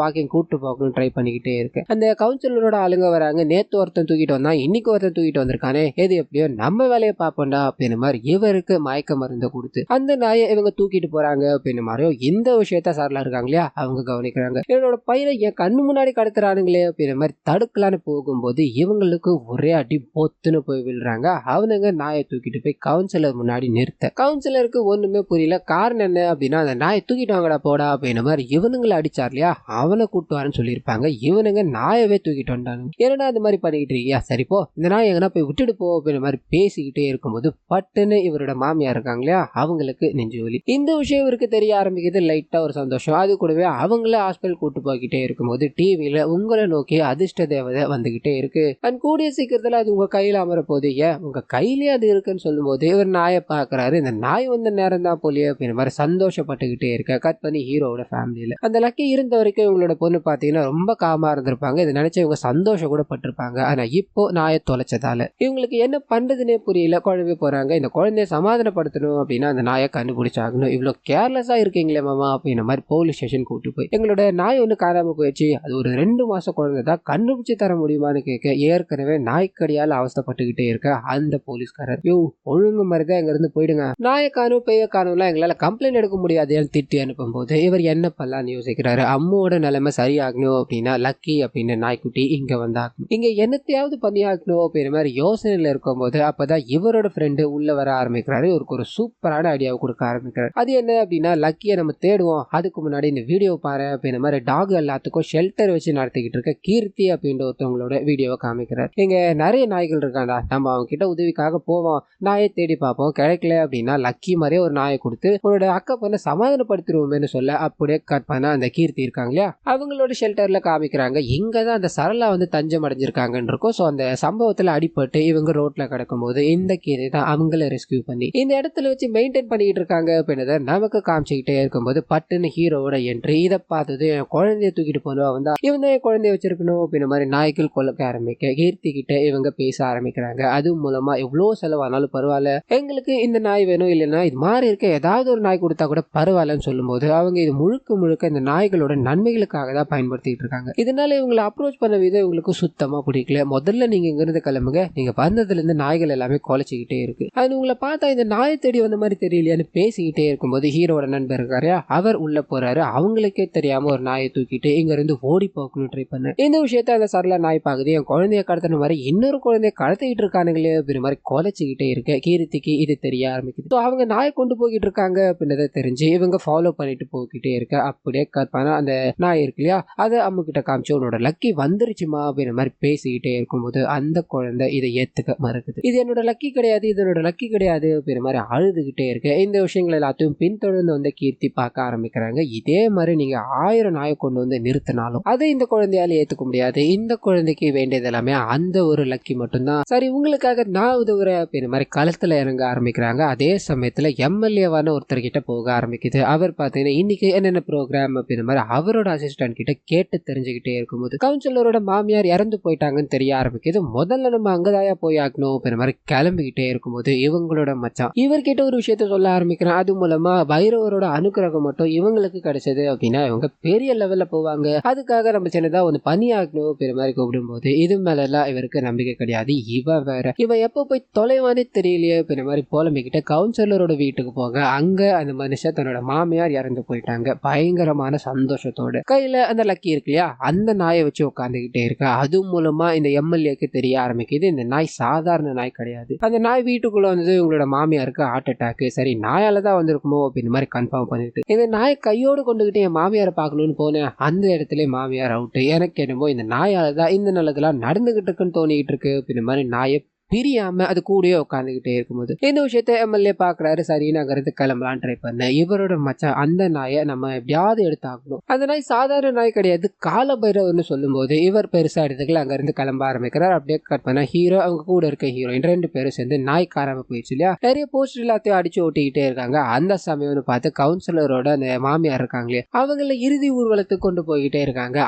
வாக்கிங் கூட்டு போகணும்னு ட்ரை பண்ணிக்கிட்டே இருக்கு. அந்த கவுன்சிலரோட ஆளுங்க வராங்க. நேத்து ஒருத்தன் தூக்கிட்டு வந்தான், இன்னைக்கு ஒருத்தன் தூக்கிட்டு வந்திருக்கானே, எது எப்படியோ நம்ம வேலையை பார்ப்போம்டா அப்படின்னு மாதிரி இவருக்கு மயக்க மருந்து கொடுத்து அந்த நாயை இவங்க தூக்கிட்டு போறாங்க அப்படின்னு மாதிரியோ இந்த விஷயத்த சார்ல இருக்காங்க இல்லையா அவங்க கவனிக்கிறாங்க. என்னோட பையனை என் கண்ணு முன்னாடி கடத்துறானுங்களே அப்படின்ற மாதிரி தடுக்கலான்னு போகும்போது இவங்களுக்கு ஒரே அடி பொத்துன்னு போய் விழுறாங்க. அவனுங்க நாயை தூக்கிட்டு போய் கவுன்சிலர் முன்னாடி நிறுத்த கவுன்சிலருக்கு ஒண்ணுமே புரியல. காரணம் என்ன அப்படின்னா அந்த நாயை தூக்கிட்டு வாங்கடா போடா அப்படின்ற மாதிரி இவனுங்களை அடிச்சார் இல்லையா அவனை கூட்டு வரேன்னு சொல்லியிருப்பாங்க. இவனுங்க நாயவே தூக்கிட்டு வந்தானுங்க. என்னடா அந்த மாதிரி பண்ணிக்கிட்டு இருக்கியா, சரிப்போ இந்த நாய் எங்கன்னா போய் விட்டுட்டு போ அப்படின்ற மாதிரி பேசிக்கிட்டே இருக்கும்போது பட்டுன்னு இவரோட மாமியார் இருக்காங்க இல்லையா அவங்களுக்கு நெஞ்சு வலி. இந்த விஷயம் இவருக்கு தெரிய ஆரம்பிக்குது. லைட்டா ஒரு சந்தோஷம். அது கூடவே அவங்கள ஹாஸ்பிட்டல் கூட்டு போய்கிட்டே இருக்கும்போது டிவியில உங்களை நோக்கி அதிர்ஷ்ட தேவதை வந்துகிட்டே இருக்கு. அண்ட் கூடிய சீக்கிரத்துல அது உங்க கையில அமர போது ஏன் உங்க கையிலேயே அது இருக்குன்னு சொல்லும் போது இவர் நாயை பாக்குறாரு. இந்த நாய் வந்த நேரம் தான் போலியே அப்படின்ற மாதிரி சந்தோஷப்பட்டுக்கிட்டே இருக்க கட் பண்ணி ஹீரோவோட ஃபேமிலியில அந்த லக்கி இருந்த வரைக்கும் இவங்களோட பொண்ணு பாத்தீங்கன்னா ரொம்ப காமா இருந்திருப்பாங்க. இதை நினைச்சு இவங்க சந்தோஷம் கூட பட்டிருப்பாங்க. ஆனா இப்போ நாயை தொலைச்சதால இவங்களுக்கு என்ன பண்றதுன்னே புரியல. குழம்பு போறாங்க. இந்த குழந்தைய சமாதானப்படுத்தணும் அப்படின்னா அந்த நாயை கண்டுபிடிச்சாகணும். இவ்வளவு கேர்லெஸ்ஸா இருக்கீங்களே மாமா அப்படின்ற மாதிரி போலீஸ் ஸ்டேஷன் கூட்டு போய் எங்களோட நாய் ஒண்ணு காணாம போயிடுச்சு, அது ஒரு 2 மாசம் குழந்தை தான், கண்டுபிடிச்சு தர முடியுமான்னு கேட்க ஏற்கனவே நாய்க்கடியால் அவஸ்தப்பட்டுக்கிட்டே இருக்க அந்த போலீஸ்காரர் யோ ஒழுங்கு மாதிரிதான் எங்க இருந்து போயிடுங்க, நாயை காணும் பெய்ய காணும்லாம் எங்களால கம்ப்ளைண்ட் எடுக்க முடியாதுன்னு திட்டி அனுப்பும் போது இவர் என்ன பண்ணலான்னு யோசிக்கிறாரு. அம்மாவோட நிலைமை சரியாகணும் அப்படின்னா லக்கி அப்படின்னு நாய்க்குட்டி இங்க வந்தாகணும், இங்க என்னத்தையாவது பண்ணியாகணும் அப்படின்ற மாதிரி யோசனையில இருக்கும் போது அப்பதான் இவரோட ஃப்ரெண்டு உள்ள வர ஆரம்பிக்கிறாரு. இவருக்கு ஒரு சூப்பரான ஐடியாவை கொடுக்க ஆரம்பிக்கிறாரு. அது என்ன அப்படின்னா லக்கியை நம்ம தேடுவோம், அதுக்கு முன்னாடி இந்த வீடியோ பாரு அப்படின்ற மாதிரி டாக் எல்லாத்துக்கும் ஷெல்டர் வச்சு நடத்திக்கிட்டு இருக்க கீர்த்தி அப்படின்ற ஒருத்தவங்களோட வீடியோவை காமிக்கிறார். இங்க நிறைய நாய்கள் இருக்காண்டா, நம்ம அவங்க கிட்ட உதவிக்காக போவோம், நாயை தேடி பார்ப்போம், கிடைக்கல அப்படின்னா லக்கி மாதிரியே ஒரு நாயை கொடுத்து உன்னோட அக்கா பண்ண சமாதானப்படுத்திடுவோம்னு சொல்ல அப்படியே கட் பண்ண அந்த கீர்த்தி இருக்காங்க இல்லையா அவங்களோட ஷெல்டர்ல காமிக்கிறாங்க. இங்கதான் அந்த சரளா வந்து தஞ்சம் அடைஞ்சிருக்காங்கன்னு இருக்கும். ஸோ அந்த சம்பவத்துல அடிபட்டு இவங்க ரோட்ல கிடக்கும் போது இந்த கீர்த்தி தான் அவங்கள ரெஸ்கியூ பண்ணி இந்த இடத்துல வச்சு மெயின்டைன் பண்ணிட்டு இருக்காங்க அப்படின்றத நமக்கு காமிச்சுக்கிட்டே இருக்கும்போது பட்டுன்னு ஹீரோவோட என்ட்ரி. இதை பார்த்தது என் குழந்தைய தூக்கிட்டு போனவா வந்தா இவன் தான் என் குழந்தைய வச்சிருக்கணும் அப்படின்ற மாதிரி நாய்கள் கொல்லக்க ஆரம்பிக்க கீர்த்தி கிட்ட இவங்க பேச ஆரம்பிக்கிறாங்க. அது மூலமா எவ்வளவு செலவானாலும் பரவாயில்ல, எங்களுக்கு இந்த நாய் வேணும், இல்லைன்னா இது மாதிரி இருக்க ஏதாவது ஒரு நாய் கொடுத்தா கூட பரவாயில்லன்னு சொல்லும் போது அவங்க இது முழுக்க முழுக்க இந்த நாய்களோட நன்மைகளுக்காக தான் பயன்படுத்திட்டு இருக்காங்க. இதனால இவங்களை அப்ரோச் பண்ண விதம் இவங்களுக்கு சுத்தமா பிடிக்கல. முதல்ல நீங்க இங்க இருந்து கிளம்புங்க, நீங்க வந்ததுல இருந்து நாய்கள் எல்லாமே குலைச்சிக்கிட்டே இருக்கு, அது உங்களை பார்த்தா இந்த நாயை தேடி வந்த மாதிரி தெரியலையான்னு பேசிக்கிட்டே இருக்கும்போது ஹீரோட நண்பர் இருக்காரு, அவர் உள்ள போறாரு. அவங்களுக்கே தெரியாம ஒரு நாயை தூக்கிட்டு இங்க இருந்து ஓடி போகணும் ட்ரை பண்ண இந்த விஷயத்த அந்த சரளா நாய் பாக்குது. என் குழந்தைய கடத்தின மாதிரி இன்னொரு குழந்தைய கடத்திக்கிட்டு இருக்கானுங்களே அப்படின்ற மாதிரி குலைச்சிக்கிட்டே இருக்க கீர்த்திக்கு இது தெரிய ஆரம்பிக்குது. அவங்க நாயை கொண்டு போய்கிட்டு இருக்காங்க அப்படின்றத தெரிஞ்சு இவங்க ஃபாலோ பண்ணிட்டு போய்கிட்டே இருக்க அப்படியே கற்பான அந்த நாய் இருக்கு இல்லையா அதை அம்மு கிட்ட காமிச்சு உன்னோட லக்கி வந்துருச்சுமா அப்படின்ற மாதிரி பேசிக்கிட்டே இருக்கும்போது அந்த குழந்தை இதை ஏத்துக்க மறுக்குது. இது என்னோட லக்கி கிடையாது, இது என்னோட லக்கி கிடையாது அப்படின்ற மாதிரி அழுதுகிட்டே இருக்க இந்த விஷயங்கள் எல்லாத்தையும் பின்தொடர்ந்து வந்து கீர்த்தி பார்க்க ஆரம்பிக்கிறாங்க. இதே மாதிரி நீங்க 1000 நாயை கொண்டு வந்து நிறுத்தினாலும் அதை இந்த குழந்தையால ஏத்துக்க முடியாது. இந்த குழந்தைக்கு வேண்டியது எல்லாமே அந்த ஒரு லக்கி மட்டும்தான். சரி உங்களுக்காக நான் உதவுறேன் அப்படின்ற மாதிரி களத்துல இறங்க ஆரம்பிக்கிறாங்க. அதே சமயத்துல எம்எல்ஏவான ஒருத்தர் கிட்ட போக ஆரம்பிக்குது. அவர் பார்த்தீங்கன்னா இன்னைக்கு என்னென்ன ப்ரோக்ராம் அப்படின்ற மாதிரி அவரோட அசிஸ்டன்ட் கிட்ட கேட்டு தெரிஞ்சுக்கிட்டே இருக்கும்போது கவுன்சிலரோட மாமியார் இறந்து போயிட்டாங்கன்னு தெரிய ஆரம்பிக்குது. முதல்ல நம்ம அங்கதாயா போய் ஆகணும் அப்படின்ற மாதிரி கிளம்பிக்கிட்டே இருக்கும்போது இவங்களோட மச்சான் இவர்கிட்ட ஒரு விஷயத்த சொல்ல ஆரம்பிக்கிறான். அது மூலமா பைரவரோட அனுக்கிரகம் மட்டும் இவங்களுக்கு கிடைச்சது அப்படின்னா இவங்க பெரிய லெவல்ல போவாங்க, அதுக்காக நம்ம சின்னதா ஒன்று பணியாகணும் அப்படின்ற மாதிரி கூப்பிடும் போது இது மேல எல்லாம் இவருக்கு நம்பிக்கை கிடையாது. இவன் வேற இவன் எப்போ போய் தொலைவானே தெரியலையே அப்படின்ற மாதிரி போலம்பிக்கிட்ட கவுன்சிலரோட வீட்டுக்கு போக அங்க அந்த மனுஷன் தன்னோட மாமியார் இறந்து போயிட்டாங்க. பயங்கரமான சந்தோஷத்தோட கையில அந்த லக்கி இருக்கு இல்லையா அந்த நாயை வச்சு உட்காந்துக்கிட்டே இருக்க. அது மூலமா இந்த எம்எல்ஏக்கு தெரிய ஆரம்பிக்குது இந்த நாய் சாதாரண நாய் கிடையாது. அந்த நாய் வீட்டுக்குள்ள வந்தது உங்களோட மாமியாருக்கு ஹார்ட் அட்டாக், சரி நாயால தான் வந்திருக்குமோ அப்படின்னு மாதிரி கன்ஃபார்ம் பண்ணிட்டு இந்த நாயை கையோடு கொண்டுகிட்டு என் மாமியாரை பார்க்கணும்னு போனேன். அந்த இடத்துல மாமியார் அவுட். எனக்கு என்னமோ இந்த நாயால தான் இந்த நல்லதெல்லாம் நடந்துகிட்டு இருக்குன்னு தோணிக்கிட்டு இருக்கு அப்படின்ற மாதிரி நாயை பிரியாம அது கூடயே உட்காந்துக்கிட்டே இருக்கும்போது இந்த விஷயத்த எம்எல்ஏ பாக்குறாரு. சரி அங்கிருந்து கிளம்பலாம் ட்ரை பண்ண இவரோட மச்சான் அந்த நாயை நம்ம எப்படியாவது எடுத்தாகணும், அந்த நாய் சாதாரண நாய் கிடையாது கால பைரவர்னு சொல்லும் போது இவர் பெருசா எடுத்துக்கல அங்கிருந்து கிளம்ப ஆரம்பிக்கிறார். அப்படியே கட் பண்ண ஹீரோ அவங்க கூட இருக்க ஹீரோயின் 2 பேரும் சேர்ந்து நாய் காராம போயிடுச்சு இல்லையா நிறைய போஸ்டர் எல்லாத்தையும் அடிச்சு ஓட்டிக்கிட்டே இருக்காங்க. அந்த சமயம்னு பார்த்து கவுன்சிலரோட அந்த மாமியார் இருக்காங்களே அவங்கள இறுதி ஊர்வலத்துக்கு கொண்டு போய்கிட்டே இருக்காங்க.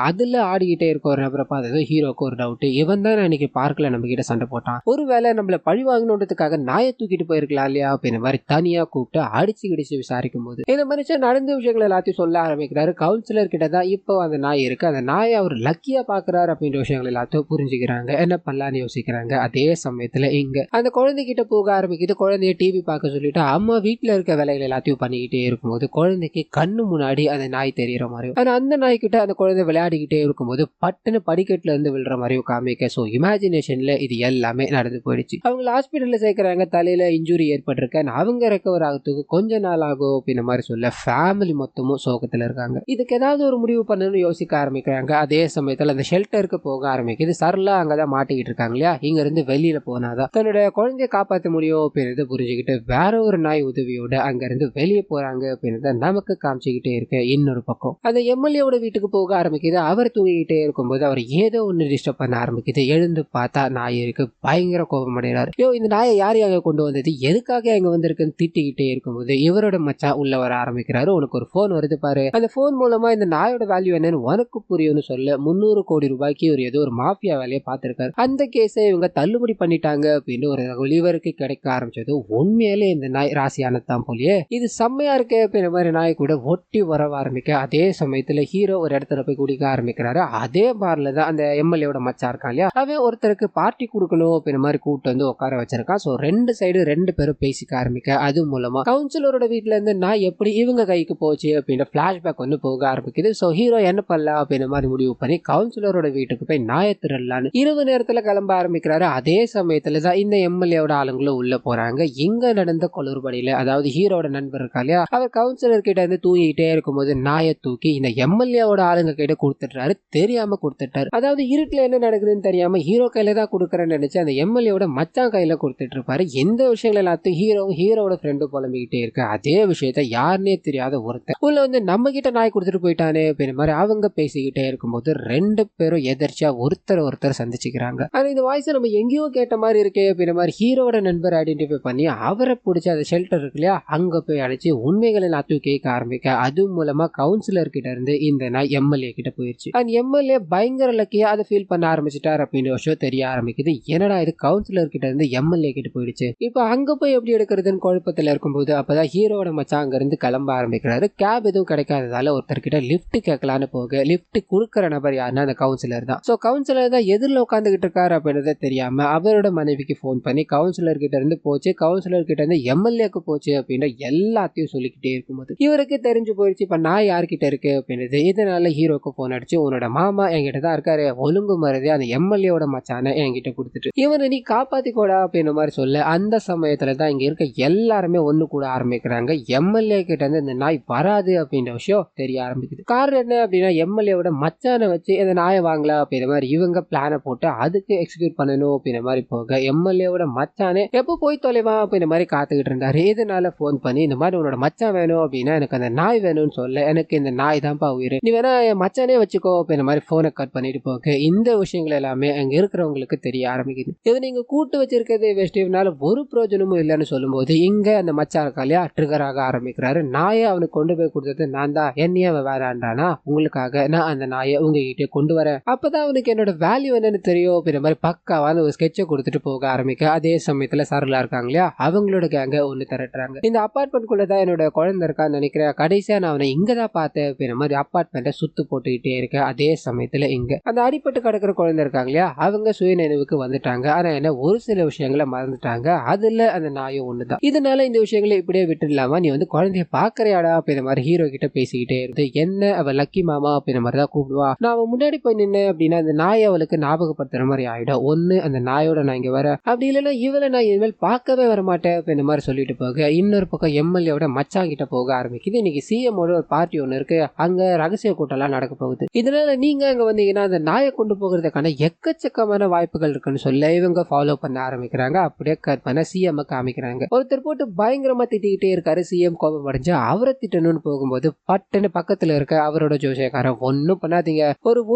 அதுல ஆடிக்கிட்டே இருக்க ஒரு நபரை பார்த்தது ஹீரோக்கு ஒரு டவுட், இவன் தான் இன்னைக்கு பார்க்கல நம்ம கிட்ட சண்டை போட்டான், ஒருவேளை ஒருவேளை நம்மள பழி வாங்கணுன்றதுக்காக நாயை தூக்கிட்டு போயிருக்கலாம் இல்லையா அப்படின்ற மாதிரி தனியா கூப்பிட்டு அடிச்சு கிடிச்சு விசாரிக்கும் போது இந்த மனுஷன் நடந்த விஷயங்கள் எல்லாத்தையும் சொல்ல ஆரம்பிக்கிறாரு. கவுன்சிலர் கிட்ட தான் இப்போ அந்த நாய் இருக்கு, அந்த நாயை அவர் லக்கியா பாக்குறாரு அப்படின்ற விஷயங்கள் எல்லாத்தையும் புரிஞ்சுக்கிறாங்க. என்ன பண்ணலான்னு யோசிக்கிறாங்க. அதே சமயத்துல இங்க அந்த குழந்தைகிட்ட போக ஆரம்பிக்குது. குழந்தைய டிவி பார்க்க சொல்லிட்டு அம்மா வீட்டுல இருக்க வேலைகள் எல்லாத்தையும் பண்ணிக்கிட்டே இருக்கும்போது குழந்தைக்கு கண்ணு முன்னாடி அந்த நாய் தெரியற மாதிரி, ஆனா அந்த நாய்கிட்ட அந்த குழந்தை விளையாடிக்கிட்டே இருக்கும்போது பட்டுன்னு படிக்கட்டுல இருந்து விழுற மாதிரியும் காமிக்க. சோ இமேஜினேஷன்ல இது எல்லாமே நடந்து போயிடுச்சு. அவங்க ஹாஸ்பிட்டல்ல சேர்க்கிறாங்க. தலையில இன்ஜுரி ஏற்பட்டிருக்க, அவங்க ரெக்கவர் ஆகிறதுக்கு கொஞ்ச நாள் ஆகும் அப்படின்ற மாதிரி சொல்ல ஃபேமிலி மொத்தமும் சோகத்துல இருக்காங்க. இதுக்கு ஏதாவது ஒரு முடிவு பண்ணணும்னு யோசிக்க ஆரம்பிக்கிறாங்க. அதே சமயத்துல அந்த ஷெல்டருக்கு போக ஆரம்பிக்குது. சரளா அங்கதான் மாட்டிக்கிட்டு இருக்காங்க இல்லையா, இங்க இருந்து வெளியில போனாதான் தன்னோட குழந்தைய காப்பாற்ற முடியும் அப்படின்றத புரிஞ்சுக்கிட்டு வேற ஒரு நாய் உதவியோட அங்க இருந்து வெளியே போறாங்க அப்படின்றத நமக்கு காமிச்சுக்கிட்டே இருக்கு. இன்னொரு பக்கம் அந்த எம்எல்ஏவோட வீட்டுக்கு போக ஆரம்பிக்குது. அவர் தூங்கிக்கிட்டே இருக்கும்போது அவர் ஏதோ ஒன்னு டிஸ்டர்ப் பண்ண ஆரம்பிக்குது. எழுந்து பார்த்தா நாய் இருக்கு. பயங்கர கோபம் அடைகிறார். இந்த நாயை யார் அங்க கொண்டு வந்தது, எதுக்காக அங்க வந்திருக்குன்னு திட்டிக்கிட்டே இருக்கும்போது இவரோட மச்சான் உள்ள வர ஆரம்பிக்கிறாரு. உனக்கு ஒரு போன் வருது பாரு, அந்த போன் மூலமா இந்த நாயோட வேல்யூ என்னன்னு உனக்கு புரியும்னு சொல்ல 300 கோடி ரூபாய்க்கு ஒரு ஏதோ ஒரு மாஃபியா வேலையை பார்த்திருக்காரு. அந்த கேஸை இவங்க தள்ளுபடி பண்ணிட்டாங்க அப்படின்னு ஒரு தகவல் இவருக்கு கிடைக்க ஆரம்பிச்சது. உண்மையிலே இந்த நாய் ராசியானதான் போலியே, இது செம்மையா இருக்கு அப்படின்ற மாதிரி நாய் கூட ஒட்டி வர ஆரம்பிக்க. அதே சமயத்துல ஹீரோ ஒரு இடத்துல போய் குடிக்க ஆரம்பிக்கிறாரு. அதே பார்ல தான் அந்த எம்எல்ஏவோட மச்சா இருக்கான் இல்லையா, அவன் ஒருத்தருக்கு பார்ட்டி கொடுக்கணும் அப்படின்ற மாதிரி கூப்பிட்டு வந்து உட்கார வச்சிருக்கான். சோ ரெண்டு சைடு ரெண்டு பேரும் பேசிக்க ஆரம்பிக்க. அது மூலமா கவுன்சிலரோட வீட்டுல இருந்து நாய் எப்படி இவங்க கைக்கு போச்சு அப்படின்ற பிளாஷ்பேக் வந்து போக ஆரம்பிக்குது. சோ ஹீரோ என்ன பண்ணலாம் அப்படின்ற மாதிரி முடிவு பண்ணி கவுன்சிலரோட வீட்டுக்கு போய் நாயை திருடலான்னு இரவு நேரத்துல கிளம்ப ஆரம்பிக்கிறாரு. அதே சமயத்துல தான் இந்த எம்எல்ஏவோட ஆளுங்களும் உள்ள போறாங்க. இங்க நடந்த கொலுறுபடியில, அதாவது ஹீரோட நண்பர் இருக்கா இல்லையா, அவர் கவுன்சிலர் கிட்ட இருந்து தூங்கிட்டே இருக்கும்போது நாயை தூக்கி இந்த எம்எல்ஏவோட ஆளுங்க கிட்ட கொடுத்துட்டாரு. தெரியாம கொடுத்துட்டாரு. அதாவது இருட்டுல என்ன நடக்குதுன்னு தெரியாம ஹீரோ கையில தான் கொடுக்கறேன்னு நினைச்சு அந்த எம்எல்ஏவோட மச்சான் கையில கொடுத்துட்டு இருப்பாரு. எந்த விஷயங்கள் எல்லாத்தையும் ஹீரோவோட ஃப்ரெண்டு புலம்பிக்கிட்டே இருக்கு. அதே விஷயத்த யாருன்னே தெரியாத ஒருத்தர் உள்ள வந்து நம்ம கிட்ட நாய் கொடுத்துட்டு போயிட்டானே அப்படின்ற மாதிரி அவங்க பேசிக்கிட்டே இருக்கும்போது ரெண்டு பேரும் எதிர்ச்சியா ஒருத்தர் சந்திச்சுக்கிறாங்க. ஆனா இந்த வாய்ஸ் நம்ம எங்கேயோ கேட்ட மாதிரி இருக்கே அப்படின்ற மாதிரி ஹீரோட நண்பர் ஐடென்டிஃபை பண்ணி அவரை பிடிச்சி அந்த ஷெல்டர் இருக்கு இல்லையா, அங்க போய் அழைச்சி உண்மைகளை எல்லாத்தையும் கேட்க ஆரம்பிக்க. அது மூலமா கவுன்சிலர் கிட்ட இருந்து இந்த நாய் எம்எல்ஏ கிட்ட போயிருச்சு. அந்த எம்எல்ஏ பயங்கர லக்கியா அதை ஃபீல் பண்ண ஆரம்பிச்சிட்டார் அப்படின்ற விஷயம் தெரிய ஆரம்பிக்குது. என்னடா இது கவுன்சிலர் கிட்ட இருந்து எம்எல்ஏ கிட்ட போயிடுச்சு, இப்ப அங்க போய் எப்படி எடுக்கிறதுன்னு குழப்பத்துல இருக்கும்போது அப்பதான் ஹீரோட மச்சான் அங்க இருந்து கிளம்ப ஆரம்பிக்கிறாரு. கேப் எதுவும் கிடைக்காததால ஒருத்தர் கிட்ட லிப்ட் கேட்கலான்னு போக லிப்ட் குடுக்கிற நபர் யாருன்னா அந்த கவுன்சிலர் தான். சோ கவுன்சிலர் தான் எதிரில் உட்காந்துக்கிட்டு இருக்காரு அப்படின்றத தெரியாம அவரோட மனைவிக்கு போன் பண்ணி கவுன்சிலர் கிட்ட இருந்து போச்சு, கவுன்சிலர் கிட்ட இருந்து எம்எல்ஏக்கு போச்சு அப்படின்ற எல்லாத்தையும் சொல்லிக்கிட்டே இருக்கும்போது இவருக்கு தெரிஞ்சு போயிடுச்சு இப்ப நான் யார்கிட்ட இருக்கு அப்படின்றது. இதனால ஹீரோக்கு போன் அடிச்சு உன்னோட மாமா என்கிட்ட தான் இருக்காரு, ஒழுங்கு மருதி அந்த எம்எல்ஏவோட மச்சான என்கிட்ட கொடுத்துட்டு இவனை நீ காப்பாத்திக்கோடா அப்படின்ற மாதிரி சொல்ல அந்த சமயத்துல தான் இங்க இருக்க எல்லாருமே ஒண்ணு கூட ஆரம்பிக்கிறாங்க. எம்எல்ஏ கிட்ட இருந்து இந்த நாய் வராது அப்படின்ற விஷயம் தெரிய ஆரம்பிக்குது. காரணம் என்ன அப்படின்னா எம்எல்ஏவோட மச்சானை வச்சு இந்த நாயை வாங்கலாம் அப்படின்ற மாதிரி இவங்க பிளானை போட்டு அதுக்கு எக்ஸிக்யூட் பண்ணணும் அப்படின்ற மாதிரி போக எம்எல்ஏவோட மச்சானே எப்போ போய் தொலைவா அப்படின்ற மாதிரி காத்துக்கிட்டு இருந்தாரு. இதனால போன் பண்ணி இந்த மாதிரி உன்னோட மச்சான் வேணும் அப்படின்னா எனக்கு அந்த நாய் வேணும்னு சொல்ல எனக்கு இந்த நாய் தான்ப்பா உயிர், நீ வேணா என் மச்சானே வச்சுக்கோ அப்படின்ற மாதிரி போனை கட் பண்ணிட்டு போக இந்த விஷயங்கள் எல்லாமே அங்க இருக்கிறவங்களுக்கு தெரிய ஆரம்பிக்குது. இது நீங்க கூட்டு வச்சிருக்கிறது வெஸ்டிவ்னால ஒரு பிரோஜனமும் இல்லைன்னு சொல்லும்போது இங்க அந்த மச்சான் இருக்கா இல்லையா ட்ரிகர் ஆக ஆரம்பிக்கிறாரு. நாயை அவனுக்கு கொண்டு போய் கொடுத்தது நான் தான், என்னைய வேறான்டானா உங்களுக்காக நான் அந்த நாயை உங்ககிட்ட கொண்டு வரேன், அப்பதான் அவனுக்கு என்னோட வேல்யூ என்னன்னு தெரியும் அப்படின்ற மாதிரி பக்காவான ஒரு ஸ்கெட்சை கொடுத்துட்டு போக ஆரம்பிக்க. அதே சமயத்துல சரளா இருக்காங்க இல்லையா, அவங்களோட கேங்க ஒண்ணு திரட்டுறாங்க. இந்த அபார்ட்மெண்ட் குள்ளதான் என்னோட குழந்தை இருக்கான்னு நினைக்கிறேன், கடைசியா நான் அவனை இங்கதான் பார்த்தேன் அப்படின்ற மாதிரி அபார்ட்மெண்ட்டை சுத்து போட்டுக்கிட்டே இருக்க. அதே சமயத்துல இங்க அந்த அடிப்பட்டு கிடக்கிற குழந்தை இருக்காங்க இல்லையா, அவங்க சுய நினைவுக்கு வந்துட்டாங்க. ஆனா என்ன ஒரு சில விஷயங்களை மறந்துட்டாங்க. அதுல அந்த நாயும் ஒண்ணுதான். இதனால இந்த விஷயங்களை இப்படியே விட்டுடலாமா, நீ வந்து குழந்தைய பாக்குறியாடா அப்படின்ற மாதிரி ஹீரோ கிட்ட பேசிக்கிட்டே இருந்து என்ன அவ லக்கி மாமா அப்படின்ற மாதிரி தான் கூப்பிடுவா. நான் அவன் முன்னாடி போய் நின்று அப்படின்னா அந்த நாயை அவளுக்கு ஞாபகப்படுத்துற மாதிரி ஆயிடும். ஒண்ணு அந்த நாயோட நான் இங்க வர, அப்படி இல்லைன்னா இவளை நான் இனிமேல் பார்க்கவே வர மாட்டேன் அப்படின்ற மாதிரி சொல்லிட்டு போக இன்னொரு பக்கம் எம்எல்ஏவோட மச்சான் கிட்ட போக ஆரம்பிக்குது. இன்னைக்கு சிஎம் ஓட ஒரு பார்ட்டி ஒண்ணு இருக்கு, அங்க ரகசிய கூட்டம் எல்லாம் நடக்க போகுது. இதனால நீங்க அங்க வந்தீங்கன்னா அந்த நாயை கொண்டு போகிறதுக்கான எக்கச்சக்கமான வாய்ப்புகள் இருக்குன்னு சொல்ல இவங்க ஃபாலோ பண்ண ஆரம்பிக்கிறாங்க. அப்படியே கட் பண்ண சிஎம் காமிக்கிறாங்க. ஒருத்தர் போட்டு பயங்கரமா திட்டிக்கிட்டே இருக்காரு. சிஎம் கோபம் அடைஞ்சு அவரை திட்டணும்னு போகும்போது பட்டுன்னு பக்கத்துல இருக்க அவரோட ஜோசியக்காரன் ஒன்னும் பண்ணாதீங்க,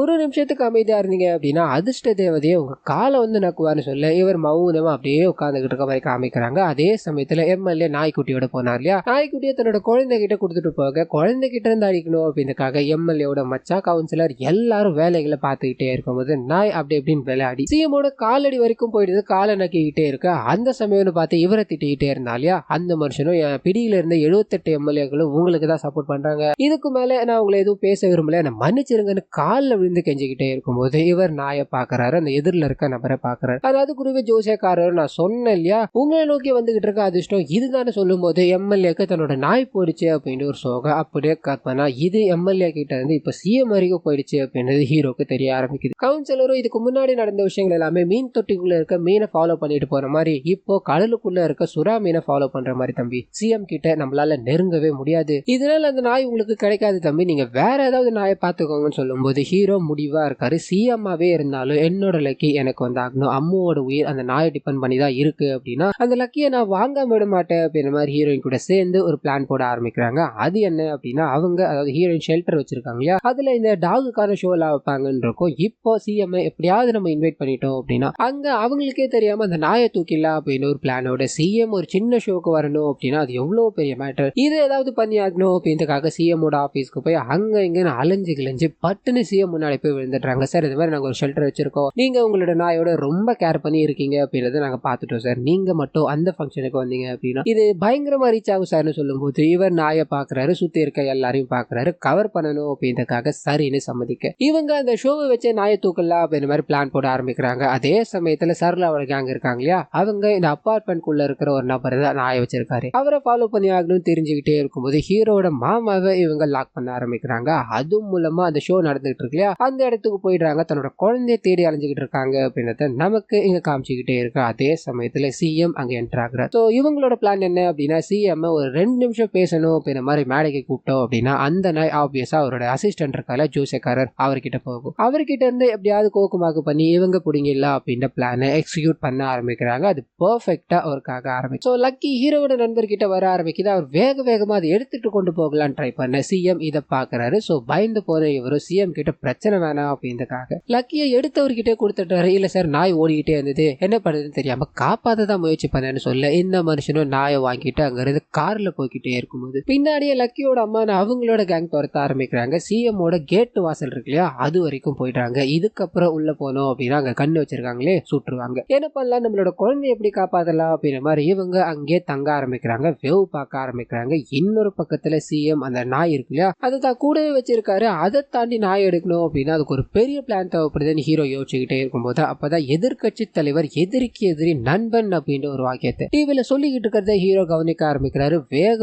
ஒரு நிமிஷத்துக்கு அமைதியா இருந்தீங்க அப்படின்னா அதிர்ஷ்ட தேவதையை உங்க காலை வந்து நக்குவான்னு சொல்ல இவர் மௌனமா அப்படியே உட்காந்துக்கிட்டு இருக்க மாதிரி காமிக்கிறாங்க. அதே சமயத்துல எம்எல்ஏ நாய்க்குட்டியோட போனார் இல்லையா, நாய்க்குட்டியை தன்னோட குழந்தை கிட்ட கொடுத்துட்டு போக குழந்தை கிட்ட இருந்து அடிக்கணும் அப்படின்றக்காக எம்எல்ஏவோட மச்சா கவுன்சிலர் எல்லாரும் வேலைகளை பார்த்துக்கிட்டே இருக்கும்போது நாய் அப்படி எப்படின்னு விளையாடி சிஎமோட காலடி வரைக்கும் போயிடுது, காலை நக்கிக்கிட்டே இருக்கு. அந்த சமயம்னு பார்த்து இவரை திட்டிக்கிட்டே இருந்தா இல்லையா அந்த மனுஷனும், பிடியில இருந்த 78 எம்எல்ஏக்களும் உங்களுக்கு தான் சப்போர்ட் பண்றாங்க, இதுக்கு மேல நான் உங்களை எதுவும் பேச விரும்பல, என்ன மன்னிச்சிருங்கன்னு காலில் விழுந்து கெஞ்சிக்கிட்டே இருக்கும்போது இவர் நாயை பாக்குறாரு, அந்த எதிரில் இருக்க நபரை பாக்குறாரு. அதாவது குருவி ஜோசியக்காரர், நான் சொன்னேன் இல்லையா உங்களை நோக்கி வந்துகிட்டு இருக்க அதிர்ஷ்டம் இதுதானே சொல்லும் போது எம்எல்ஏக்கு தன்னோட நாய் போயிடுச்சு அப்படின்னு ஒரு சோகம் அப்படியே காத்தனா இது எம்எல்ஏ கிட்ட இருந்து இப்ப சிஎம் வரைக்கும் போயிடுச்சு அப்படின்றது ஹீரோக்கு தெரிய ஆரம்பிக்குது. கவுன்சிலரும் இதுக்கு முன்னாடி நடந்த விஷயங்கள் எல்லாமே மீன் தொட்டிக்குள்ள இருக்க மீனை ஃபாலோ பண்ணிட்டு போற மாதிரி இப்போ கடலுக்குள்ள இருக்க சுறா மீனை ஃபாலோ பண்ற மாதிரி தம்பி, சிஎம் கிட்ட நம்மளால நெருங்கவே முடியாது, இதனால அந்த நாய் உங்களுக்கு கிடைக்காது தம்பி, நீங்க வேற ஏதாவது நாயை பாத்துக்கோங்கன்னு சொல்லும் போது ஹீரோ முடிவா இருக்காரு. சிஎம்மாவே இருந்தாலும் என்னோட லக்கி எனக்கு வந்தாகணும், அம்மாவோட உயிர் அந்த நாயை டிபெண்ட் பண்ணி தான் இருக்கு அப்படின்னா அந்த லக்கியை நான் வாங்காம விட மாட்டேன் அப்படின்ற மாதிரி ஹீரோயின் கூட சேர்ந்து ஒரு பிளான் போட ஆரம்பிக்கிறாங்க. அது என்ன அப்படின்னா அவங்க அதாவது ஹீரோயின் ஷெல்டர் வச்சிருக்காங்க இல்லையா அதுல இந்த டாகுக்கான ஷோ எல்லாம் வைப்பாங்கன்னு இருக்கும். இப்போ சிஎம் எப்படியாவது நம்ம இன்வைட் பண்ணிட்டோம் அப்படின்னா அங்க அவங்களுக்கே தெரியாம அந்த நாயை தூக்கிடலாம் அப்படின்னு ஒரு பிளானோட சிஎம் ஒரு சின்ன ஷோக்கு வரணும் அப்படின்னா அது எவ்வளவு பெரிய மேட்டர், இது ஏதாவது பண்ணி ஆகணும் அப்படின்றதுக்காக சிஎம்மோட ஆபீஸ்க்கு போய் அங்க இங்க அலைஞ்சு கிழிஞ்சு பட்டுன்னு சிஎம் முன்னாடி போய் விழுந்துடுறாங்க. சார் இது மாதிரி நாங்க ஒரு ஷெல்டர் வச்சிருக்கோம், நீங்க உங்களோட நாயோட ரொம்ப கேர் பண்ணி இருக்கீங்க அப்படின்றத நாங்க பாத்துட்டோம் சார், நீங்க மட்டும் அந்த ஃபங்க்ஷனுக்கு வந்தீங்க அப்படின்னா இது பயங்கரமா ரீச் ஆகும் சார்னு சொல்லும் போது இவர் நாயை பாக்குறாரு, சுத்தி இருக்க எல்லாரையும் பாக்குறாரு, கவர் பண்ணணும் அப்படின்றதுக்காக சரின்னு சம்மதிக்க இவங்க அந்த ஷோவை வச்சு நாயை தூக்கலாம் அப்படின்ற மாதிரி பிளான் போட ஆரம்பிக்கிறாங்க. அதே சமயத்துல சரளாவோட கேங் இருக்காங்க இல்லையா அவங்க இந்த அபார்ட்மெண்ட்குள்ள இருக்கிற ஒரு நபர் தான் நாயை வச்சிருக்காரு, அவரை ஃபாலோ பண்ணி ஆகணும்னு தெரிஞ்சுக்கிட்டே இருக்கும்போது ஹீரோட மாமாவை இவங்க லாக் பண்ண ஆரம்பிக்கிறாங்க. அது மூலமா அந்த ஷோ நடந்துகிட்டு இருக்கு இல்லையா அந்த இடத்துக்கு போயிடுறாங்க, தன்னோட குழந்தைய தேடி அலைஞ்சுக்கிட்டு இருக்காங்க அப்படின்றத நமக்கு இங்க காமிச்சுக்கிட்டே இருக்கு. அதே சமயத்துல சிஎம் அங்க என்டர் ஆகுறாரு. ஸோ இவங்களோட பிளான் என்ன அப்படின்னா சிஎம் ஒரு 2 நிமிஷம் பேசணும் அப்படின்ற மாதிரி மேடைக்கு கூப்பிட்டோம் அப்படின்னா அந்த நாய் ஆப்வியஸா அவரோட அசிஸ்டன்ட் இருக்கால ஜோசியக்காரர் அவர்கிட்ட போகும், அவர்கிட்ட இருந்து எப்படியாவது கோக்குமாக்கு பண்ணி இவங்க பிடிங்கல அப்படின்ற பிளானை எக்ஸிக்யூட் பண்ண ஆரம்பிக்கிறாங்க. அது பெர்ஃபெக்டா அவருக்காக ஆரம்பிச்சு ஸோ லக்கி ஹீரோட நண்பர்கிட்ட வர ஆரம்பிக்குது. அவர் வேகமா அதை எடுத்துட்டு கொண்டு போகலான்னு ட்ரை பண்ண சிஎம் இதை பாக்குறாரு. ஸோ பயந்து போற இவரும் சிஎம் கிட்ட பிரச்சனை வேணாம் அப்படின்றதுக்காக லக்கியை எடுத்தவர்கிட்ட கொடுத்துட்டாரு. இல்ல சார் நாய் ஓடிக்கிட்டே இருந்தது, என்ன பண்ணுறதுன்னு தெரியாம காப்பாத்த தான் முயற்சி பண்ணேன்னு சொல்ல இந்த மனுஷனும் நாயை வாங்கிட்டு அங்க இருந்து கார்ல போய்கிட்டே இருக்கும்போது பின்னாடியே லக்கியோட அம்மா அவங்களோட கேங் துரத்த ஆரம்பிக்கிறாங்க. சிஎம்மோட கேட்டு வாசல் இருக்கு இல்லையா அது வரைக்கும் போயிட்டாங்க. இதுக்கப்புறம் உள்ள போனோம் அப்படின்னா அங்க கண்ணு வச்சிருக்காங்களே சுட்டுருவாங்க, என்ன பண்ணலாம் நம்மளோட குழந்தைய எப்படி காப்பாத்தலாம் அப்படின்ற மாதிரி இவங்க அங்கே தங்க ஆரம்பிக்கிறாங்க, வேவ் பார்க்க ஆரம்பிக்கிறாங்க. இன்னொரு பக்கத்துல சிஎம் அந்த நாய் இருக்கு இல்லையா அதை தான் கூடவே வச்சிருக்காரு, அதை தாண்டி நாய் எடுக்கணும் அப்படின்னா அதுக்கு ஒரு பெரிய பிளான் தேவைப்படுதுன்னு ஹீரோ யோசிச்சுக்கிட்டே இருக்கும்போது அப்பதான் எதிர்கட்சி தலைவர் எதிரிக்கு எதிரி நண்பன் அப்படின்ற ஒரு வாக்கியத்தை டிவில சொல்லிக்கிட்டு இருக்கிறத ஹீரோ கவனிக்க ஆரம்பிக்கிறாரு.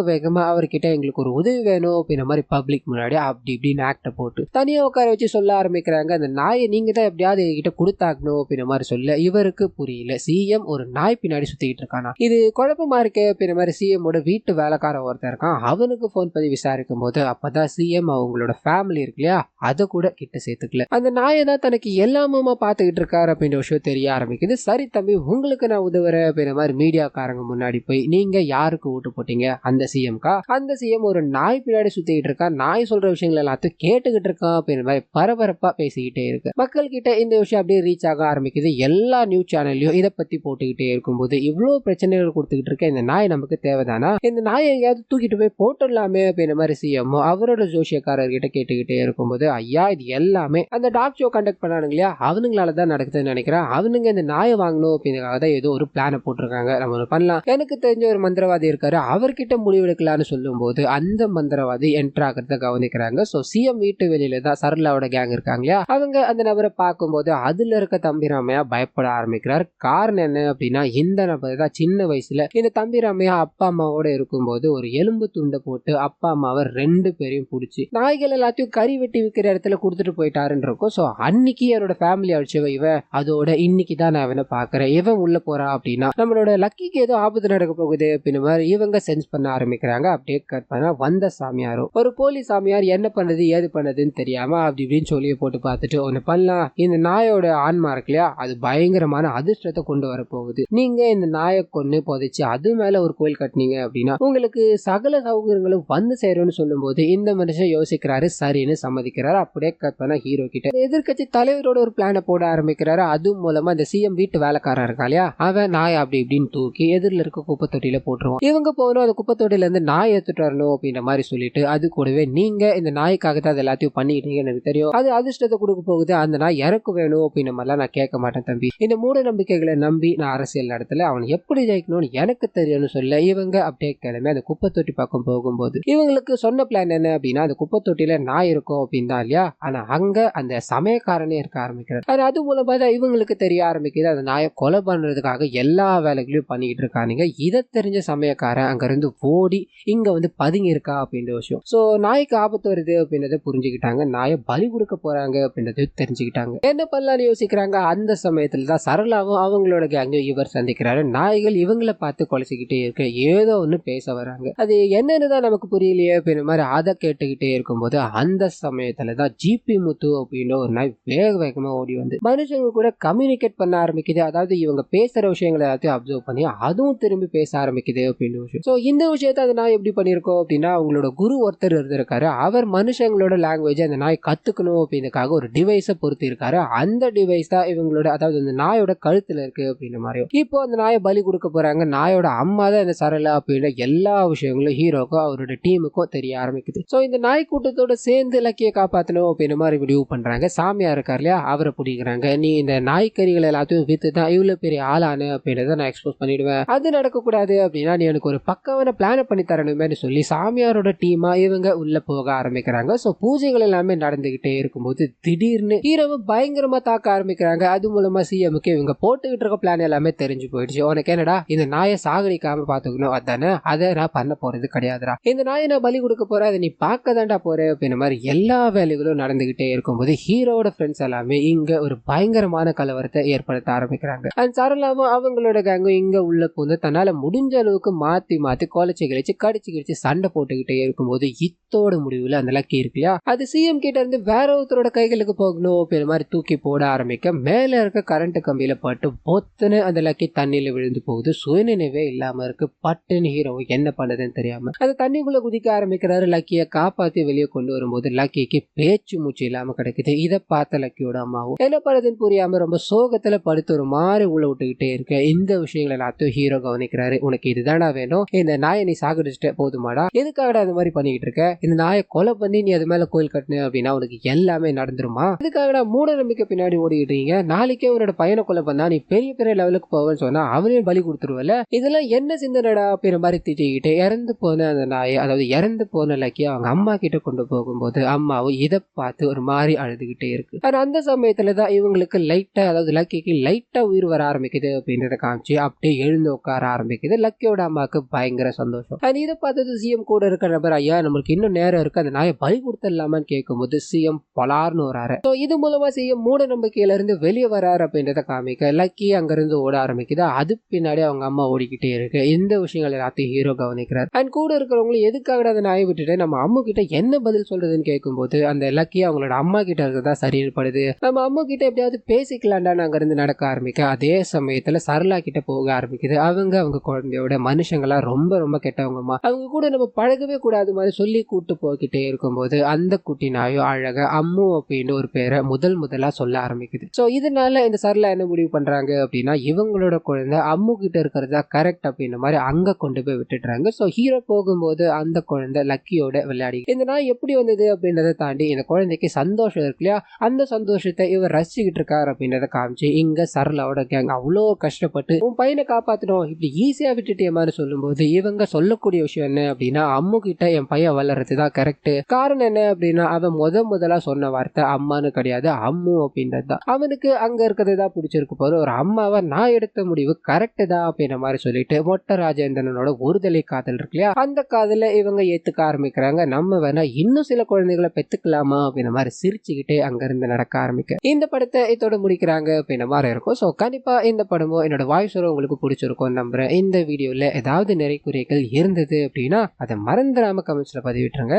வேகமா அவர்கிட்ட எங்களுக்கு ஒரு உதவி வேணும் அப்படின்ற மாதிரி பப்ளிக் முன்னாடி அப்படி இப்படின்னு ஆக்ட போட்டு தனியா உட்கார வச்சு சொல்ல ஆரம்பிக்கிறாங்க. அந்த நாயை நீங்க தான் எப்படியாவது என்கிட்ட கொடுத்தாக்கணும் அப்படின்ற மாதிரி சொல்ல இவருக்கு புரியல, சிஎம் ஒரு நாய் பின்னாடி சுத்திக்கிட்டு இருக்கானா, இது குழப்பமா இருக்கே அப்படின்ற மாதிரி சிஎம்மோட வீட்டு வேலைக்காரன் ஒருத்தர் இருக்கான், அவனுக்கு போன் பண்ணி விசாரிக்கும் போது அப்பதான் சிஎம் அவங்களோட ஃபேமிலி இருக்கு இல்லையா அதை கூட கிட்ட சேர்த்துக்கல, அந்த நாயை தான் தனக்கு எல்லாமுமா பாத்துக்கிட்டு இருக்காரு அப்படின்ற விஷயம் தெரிய ஆரம்பிக்குது. சரி தம்பி உங்களுக்கு நான் உதவுறேன் அப்படின்ற மாதிரி மீடியாக்காரங்க முன்னாடி போய் நீங்க யாருக்கு ஓட்டு போட்டீங்க, அந்த சிஎம்கா, அந்த சிஎம் ஒரு நாய் பின்னாடி சுத்திக்கிட்டு இருக்கா, நாய் சொல்ற விஷயங்கள் எல்லாத்தையும் கேட்டுக்கிட்டு இருக்கான் அப்படின்ற மாதிரி பரபரப்பா பேசிக்கிட்டே இருக்கு. மக்கள் கிட்ட இந்த விஷயம் அப்படியே ரீச் ஆக ஆரம்பிக்குது. எல்லா நியூஸ் சேனல்லையும் இதை பத்தி போட்டுக்கிட்டே இருக்கும்போது இவ்வளவு பிரச்சனைகள் கொடுத்துக்கிட்டு இருக்க இந்த நாய் நமக்கு தேவைதானா, இந்த நாயை எங்கேயாவது தூக்கிட்டு போய் போட்டுடலாமே அப்படின்ற மாதிரி சிஎம் அவரோட ஜோசியக்காரர்கிட்ட கேட்டுக்கிட்டே இருக்கும்போது ஐயா இது எல்லாமே அந்த டாக் ஷோ கண்டக்ட் பண்ணானுங்க இல்லையா அவனுங்களால தான் நடக்குதுன்னு நினைக்கிறேன், அவனுங்க இந்த நாயை வாங்கணும் அப்படின்றதுக்காக தான் ஏதோ ஒரு பிளானை போட்டிருக்காங்க, நம்ம பண்ணலாம், எனக்கு தெரிஞ்ச ஒரு மந்திரவாதி இருக்காரு அவர்கிட்ட முடிவெடுக்கலான்னு சொல்லும் போது அந்த மந்திரவாதி என்டர் ஆகிறத கவனிக்கிறாங்க. ஸோ சிஎம் வீட்டு வெளியில தான் சரளாவோட கேங் இருக்காங்க இல்லையா அவங்க அந்த நபரை பார்க்கும்போது அதுல இருக்க தம்பிராமையா பயப்பட ஆரம்பிக்கிறார். காரணம் என்ன அப்படின்னா இந்த நபர் தான் சின்ன வயசுல இந்த தம்பிராமையா அப்பா அம்மாவோட இருக்கும்போது ஒரு எலும்பு துண்டை போட்டு அப்பா அம்மாவை 2 பேரையும் பிடிச்சி நாய்கள் எல்லாத்தையும் கறி வெட்டி விற்கிற இடத்துல கொடுத்துட்டு போயிட்டாருன்னு இருக்கும். ஸோ அன்னைக்கு என்னோட ஃபேமிலி அடிச்சவ இவன், அதோட இன்னைக்கு தான் நான் இவனை பாக்குறேன், இவன் உள்ள போறா அப்படின்னா நம்மளோட லக்கிக்கு ஏதோ ஆபத்து நடக்க போகுது அப்படின்னு மாதிரி இவங்க சென்ஸ் பண்ண ஆரம்பிக்கிறாங்க. அப்படியே கட் பண்ண வந்த சாமியாரும் ஒரு போலி சாமியார் என்ன பண்ணது ஏது பண்ணதுன்னு தெரியாம அப்படி இப்படின்னு சொல்லி போட்டு பார்த்துட்டு ஒண்ணு பண்ணலாம், இந்த நாயோட ஆன்மா இருக்கு இல்லையா அது பயங்கரமான அதிர்ஷ்டத்தை கொண்டு வர போகுது, நீங்க இந்த நாயை கொண்டு புதைச்சு அது மேல ஒரு கோயில் கட்டினீங்க அப்படின்னா உங்களுக்கு சகல சௌகரியங்களும் வந்து சேரும்னு சொல்லும் போது இந்த மனுஷன் யோசிக்கிறாரு, சரின்னு சம்மதிக்கிறாரு. அப்படியே கட் பண்ண ஹீரோ கிட்ட எதிர்கட்சி தலைவரோட ஒரு பிளானை போட ஆரம்பிக்கிறாரு. அது மூலமா இந்த சிஎம் வீட்டு வேலைக்காரன் இருக்கா இல்லையா அவன் நாய் அப்படி இப்படின்னு தூக்கி எதிரில் இருக்க குப்பை தொட்டியில போட்டுருவான். இவங்க போகணும் அந்த குப்பை தொட்டில இருந்து நாய் எடுத்துட்டு வரணும் அப்படின்ற மாதிரி சொல்லிட்டு அது கூடவே நீங்க இந்த நாய்க்காக தான் அது எல்லாத்தையும் பண்ணிட்டீங்கன்னு எனக்கு தெரியும், அது அதிர்ஷ்டத்தை கொடுக்க போகுது, அந்த நாய் இறக்கு வேணும் அப்படின்ற மாதிரிலாம் நான் கேட்க மாட்டேன் தம்பி, இந்த மூட நம்பிக்கைகளை நம்பி நான் அரசியல் நடத்தல, அவன் எப்படி ஜெயிக்கணும்னு எனக்கு தெரியும்னு சொல்ல இவங்க அப்படியே கிளம்பி அந்த குப்பை தொட்டி பக்கம் போகும்போது இவங்களுக்கு சொன்ன பிளான் என்ன அப்படின்னா, அந்த குப்பை தொட்டியில நாய் இருக்கும் அப்படின்னு தான் இல்லையா. ஆனா அங்க அந்த சமயக்காரனே இருக்க ஆரம்பிக்கிறார். அது மூலமா தான் இவங்களுக்கு தெரிய ஆரம்பிக்குது அந்த நாயை கொலை பண்றதுக்காக எல்லா வேலைகளையும் பண்ணிக்கிட்டு இருக்கானுங்க. இதை தெரிஞ்ச சமயக்காரன் அங்க இருந்து ஓடி இங்க வந்து பதுங்கி இருக்கா அப்படின்ற விஷயம். சோ நாய்க்கு ஆபத்து வருது அப்படின்றத புரிஞ்சுக்கிட்டாங்க. நாயை பலி கொடுக்க போறாங்க அப்படின்றது தெரிஞ்சுக்கிட்டாங்க. என்ன பண்ணலாம்னு யோசிக்கிறாங்க. அந்த சமயத்துல தான் சரளாவும் அவங்களோட கேங்கும் இவர் சந்திக்கிறாரு. நாய்கள் இவங்களை பார்த்து கொலைச்சிக்கிட்டே இருக்க ஏதோ ஒண்ணு பேச வராங்க. அது என்னன்னு தான் நமக்கு புரியலையே அப்படின்ற மாதிரி அதை கேட்டுக்கிட்டே இருக்கும்போது அந்த சமயத்துல தான் ஜிபி முத்து அப்படின்ற ஒரு நாய் வேக வேகமா ஓடி வந்து மனுஷங்க கூட கம்யூனிகேட் பண்ண ஆரம்பிக்குது. அதாவது இவங்க பேசுற விஷயங்களை எல்லாத்தையும் அப்சர்வ் பண்ணி அதுவும் திரும்பி பேச ஆரம்பிக்குது அப்படின்ற விஷயம். சோ இந்த விஷயத்த அந்த நாய் எப்படி பண்ணிருக்கோம் அப்படின்னா, அவங்களோட குரு ஒருத்தர் இருந்திருக்காரு. அவர் மனுஷங்களோட லாங்குவேஜ் அந்த நாய் கத்துக்கணும் அப்படின்றதுக்காக ஒரு டிவைஸை பொறுத்து இருக்காரு. அந்த டிவைஸ் தான் இவங்களோட, அதாவது அந்த நாயோட கழுத்துல இருக்கு அப்படின்ற மாதிரி. இப்போ அந்த நாயை பலி கொடுக்க போறாங்க. நாயோட அம்மா தான் இந்த சரளா அப்படின்ற எல்லா விஷயங்களும் ஹீரோக்கும் அவரோட டீமுக்கும் தெரிய ஆரம்பிக்குது. சோ இந்த நாய் கூட்டத்தோட சேர்ந்து லக்கியை காப்பாற்றணும் அப்படின்ற மாதிரி முடிவு பண்றாங்க. சாமியா இருக்கார் இல்லையா, அவரை பிடிக்கிறாங்க. நீ இந்த நாய்க்கறிகள் எல்லாத்தையும் வித்து தான் இவ்வளவு பெரிய ஆளானு அப்படின்றத நான் எக்ஸ்போஸ் பண்ணிடுவேன். அது நடக்கக்கூடாது அப்படின்னா நீ எனக்கு ஒரு பக்காவான பிளான பண்ணி தரணுமே சொல்லி சாமியாரோட டீமா இவங்க உள்ள போக ஆரம்பிக்கிறாங்க. சோ பூஜைகள் எல்லாமே நடந்துகிட்டே இருக்கும்போது திடீர்னு ஹீரோவை பயங்கரமா தாக்க ஆரம்பிக்கிறாங்க. அது மூலமா சிஎம்க்கு இவங்க போட்டுக்கிட்டு இருக்க பிளான் எல்லாமே தெரிஞ்சு போயிடுச்சு. உனக்கு என்னடா இந்த நாயை சாகடிக்காம பாத்துக்கணும், அதானே, அதை நான் பண்ண போறது கிடையாதுடா. இந்த நாயை நான் பலி கொடுக்க போறேன், அதை நீ பார்க்க தாண்டா போறேன் அப்படின்ற மாதிரி எல்லா வேலைகளும் நடந்துகிட்டே இருக்கும்போது ஹீரோட ஃப்ரெண்ட்ஸ் எல்லாமே இங்க ஒரு பயங்கரமான கலவரத்தை ஏற்படுத்த ஆரம்பிக்கிறாங்க. அந்த சரளாவும் அவங்களோட கேங்கும் இங்க உள்ள போந்து தன்னால முடிஞ்ச அளவுக்கு மாத்தி மாத்தி கொலைச்சி கிழிச்சு கடிச்சு கிழிச்சு சண்டை போட்டுக்கிட்டே இருக்கும்போது இத்தோட முடிவுல அந்த லக்கி இருக்கு இல்லையா, அது சிஎம் கிட்ட இருந்து வேற ஒருத்தரோட கைகளுக்கு போகணும் அப்படின்ற மாதிரி தூக்கி போட ஆரம்பிக்க மேல இருக்க கரண்ட் கம்பியில பட்டு பொத்துன்னு அந்த லக்கி தண்ணியில விழுந்து போகுது. சுயநினைவே இல்லாம இருக்கு. பட்டுன்னு ஹீரோ என்ன பண்ணதுன்னு தெரியாம அந்த தண்ணிக்குள்ள குதிக்க ஆரம்பிக்கிறாரு. லக்கியை காப்பாத்தி வெளியே கொண்டு வரும்போது லக்கிக்கு பேச்சு மூச்சு இல்லாம கிடைக்குது. இதை பார்த்த லக்கியோட அம்மாவும் என்ன பண்ணதுன்னு புரியாம ரொம்ப சோகத்துல படுத்து ஒரு மாதிரி உள்ள விட்டுக்கிட்டே இருக்க இந்த விஷயங்கள் எல்லாத்தையும் ஹீரோ கவனிக்கிறாரு. உனக்கு இதுதானா வேணும், இந்த நாயை நீ சாகடிச்சிட்ட போதுமாடா, எதுக்காகடா அந்த மாதிரி பண்ணிக்கிட்டு இருக்க, இந்த நாயை கொலை பண்ணி நீ அது மேல கோயில் கட்டின அப்படின்னா உனக்கு எல்லாமே நடந்துருமா, இதுக்காகடா மூட நம்பிக்கை பின்னாடி ஓடிக்கிட்டு இருக்கீங்க, நாளைக்கே உன்னோட பையனை கொலை பண்ணா நீ பெரிய பெரிய லெவலுக்கு போவேன்னு சொன்னா அவனையும் பலி கொடுத்துருவல, இதெல்லாம் என்ன சிந்தனடா அப்படின்ற மாதிரி திட்டிக்கிட்டு இறந்து போன அந்த நாயை, அதாவது இறந்து போன லக்கி அவங்க அம்மா கிட்ட கொண்டு போகும்போது அம்மாவும் இதை பார்த்து ஒரு மாதிரி அழுதுகிட்டே இருக்கு. ஆனா அந்த சமயத்துலதான் இவங்களுக்கு லைட்டா, அதாவது லக்கிக்கு லைட்டா உயிர் வர ஆரம்பிக்குது அப்படின்றத காமிச்சு அப்படியே எழுந்து உட்கார ஆரம்பிக்குது. லக்கியோட அம்மாவுக்கு பயங்கர சந்தோஷம். இதை பார்த்தது சிஎம் கூட இருக்கிற நபர், ஐயா நம்மளுக்கு இன்னும் நேரம் இருக்கு, அந்த நாயை பலி கொடுத்துடலாமான்னு கேட்கும்போது சிஎம் பலார்னு வராரு. இது மூலமா சிஎம் மூட நம்பிக்கையில இருந்து வெளியே வராரு அப்படின்றத காமிக்க லக்கி அங்கிருந்து ஓட ஆரம்பிக்குது. அது பின்னாடி அவங்க அம்மா ஓடிக்கிட்டே இருக்கு. இந்த விஷயங்கள் எல்லாத்தையும் ஹீரோ கவனிக்கிறார். அண்ட் கூட இருக்கிறவங்களும் எதுக்காக அந்த நாயை விட்டுட்டு நம்ம அம்மா கிட்ட என்ன பதில் சொல்றதுன்னு கேட்கும்போது அந்த லக்கி அவங்களோட அம்மா கிட்ட இருக்கிறதா சரின்னு படுது. நம்ம அம்மா கிட்ட எப்படியாவது பேசிக்கலாண்டான்னு அங்க இருந்து நடக்க ஆரம்பிக்க அதே சமயத்துல சரளா கிட்ட போக ஆரம்பிக்குது. அவங்க குழந்தையோட மனுஷங்களா ரொம்ப ரொம்ப கெட்டவங்கம்மா, அவங்க கூட நம்ம பழகவே கூடாது மாதிரி சொல்லி கூட்டு போய்கிட்டே இருக்கும்போது அந்த குட்டி நாயோ அழகா அம்மு அப்படின்னு ஒரு பேரை முதலா சொல்ல ஆரம்பிக்குது. சோ இதனால இந்த சரளா என்ன முடிவு பண்றாங்க அப்படின்னா, இவங்களோட குழந்தை அம்மு கிட்ட இருக்கிறதா கரெக்ட் அப்படின்ற மாதிரி அங்க கொண்டு போய் விட்டுடுறாங்க. சோ ஹீரோ போகும்போது அந்த குழந்தை லக்கியோட விளையாடி இந்த நாய் எப்படி வந்தது அப்படின்றத தாண்டி இந்த குழந்தைக்கு சந்தோஷம் இருக்கு இல்லையா, அந்த சந்தோஷத்தை இவர் ரசிச்சுக்கிட்டு இருக்காரு அப்படின்றத காமிச்சு இங்க சரளாவோட கேங் அவ்வளோ கஷ்டப்பட்டு உன் பையனை காப்பாத்தணும் இப்படி ஈஸியா விட்டுட்டே மாதிரி சொல்லும்போது இவங்க சொல்லக்கூடிய விஷயம் என்ன அப்படின்னா, அம்மு கிட்ட என் பையன் வளர்றதுதான் கரெக்ட். காரணம் என்ன அப்படின்னா அவன் முதலா சொன்ன வார்த்தை அம்மானு கிடையாது, அம்மு அப்படின்றது தான். அவனுக்கு அங்க இருக்கிறதுதான் பிடிச்சிருக்கு போது ஒரு அம்மாவை நான் எடுத்த முடிவு கரெக்ட் தான் அப்படின்ற மாதிரி சொல்லிட்டு மொட்டை ராஜேந்திரனோட ஒருதலை காதல் இருக்கு இல்லையா, அந்த காதல இவங்க ஏத்துக்க ஆரம்பிக்கிறாங்க. நம்ம வேணா இன்னும் சில குழந்தைகளை பெத்துக்கலாமா அப்படின்ற மாதிரி சிரிச்சுக்கிட்டே அங்க இருந்து நடக்க ஆரம்பிக்க இந்த படத்தை இதோட முடிக்கிறாங்க அப்படின்ற மாதிரி இருக்கும். ஸோ கண்டிப்பா இந்த படமும் என்னோட வாய்ஸ் உங்களுக்கு பிடிச்சிருக்கும் நம்புறேன். இந்த வீடியோல ஏதாவது நிறைய குறைகள் இருந்தது அப்படின்னா அதை மறந்துடாம கமெண்ட்ஸ்ல பதிவிட்டுருங்க.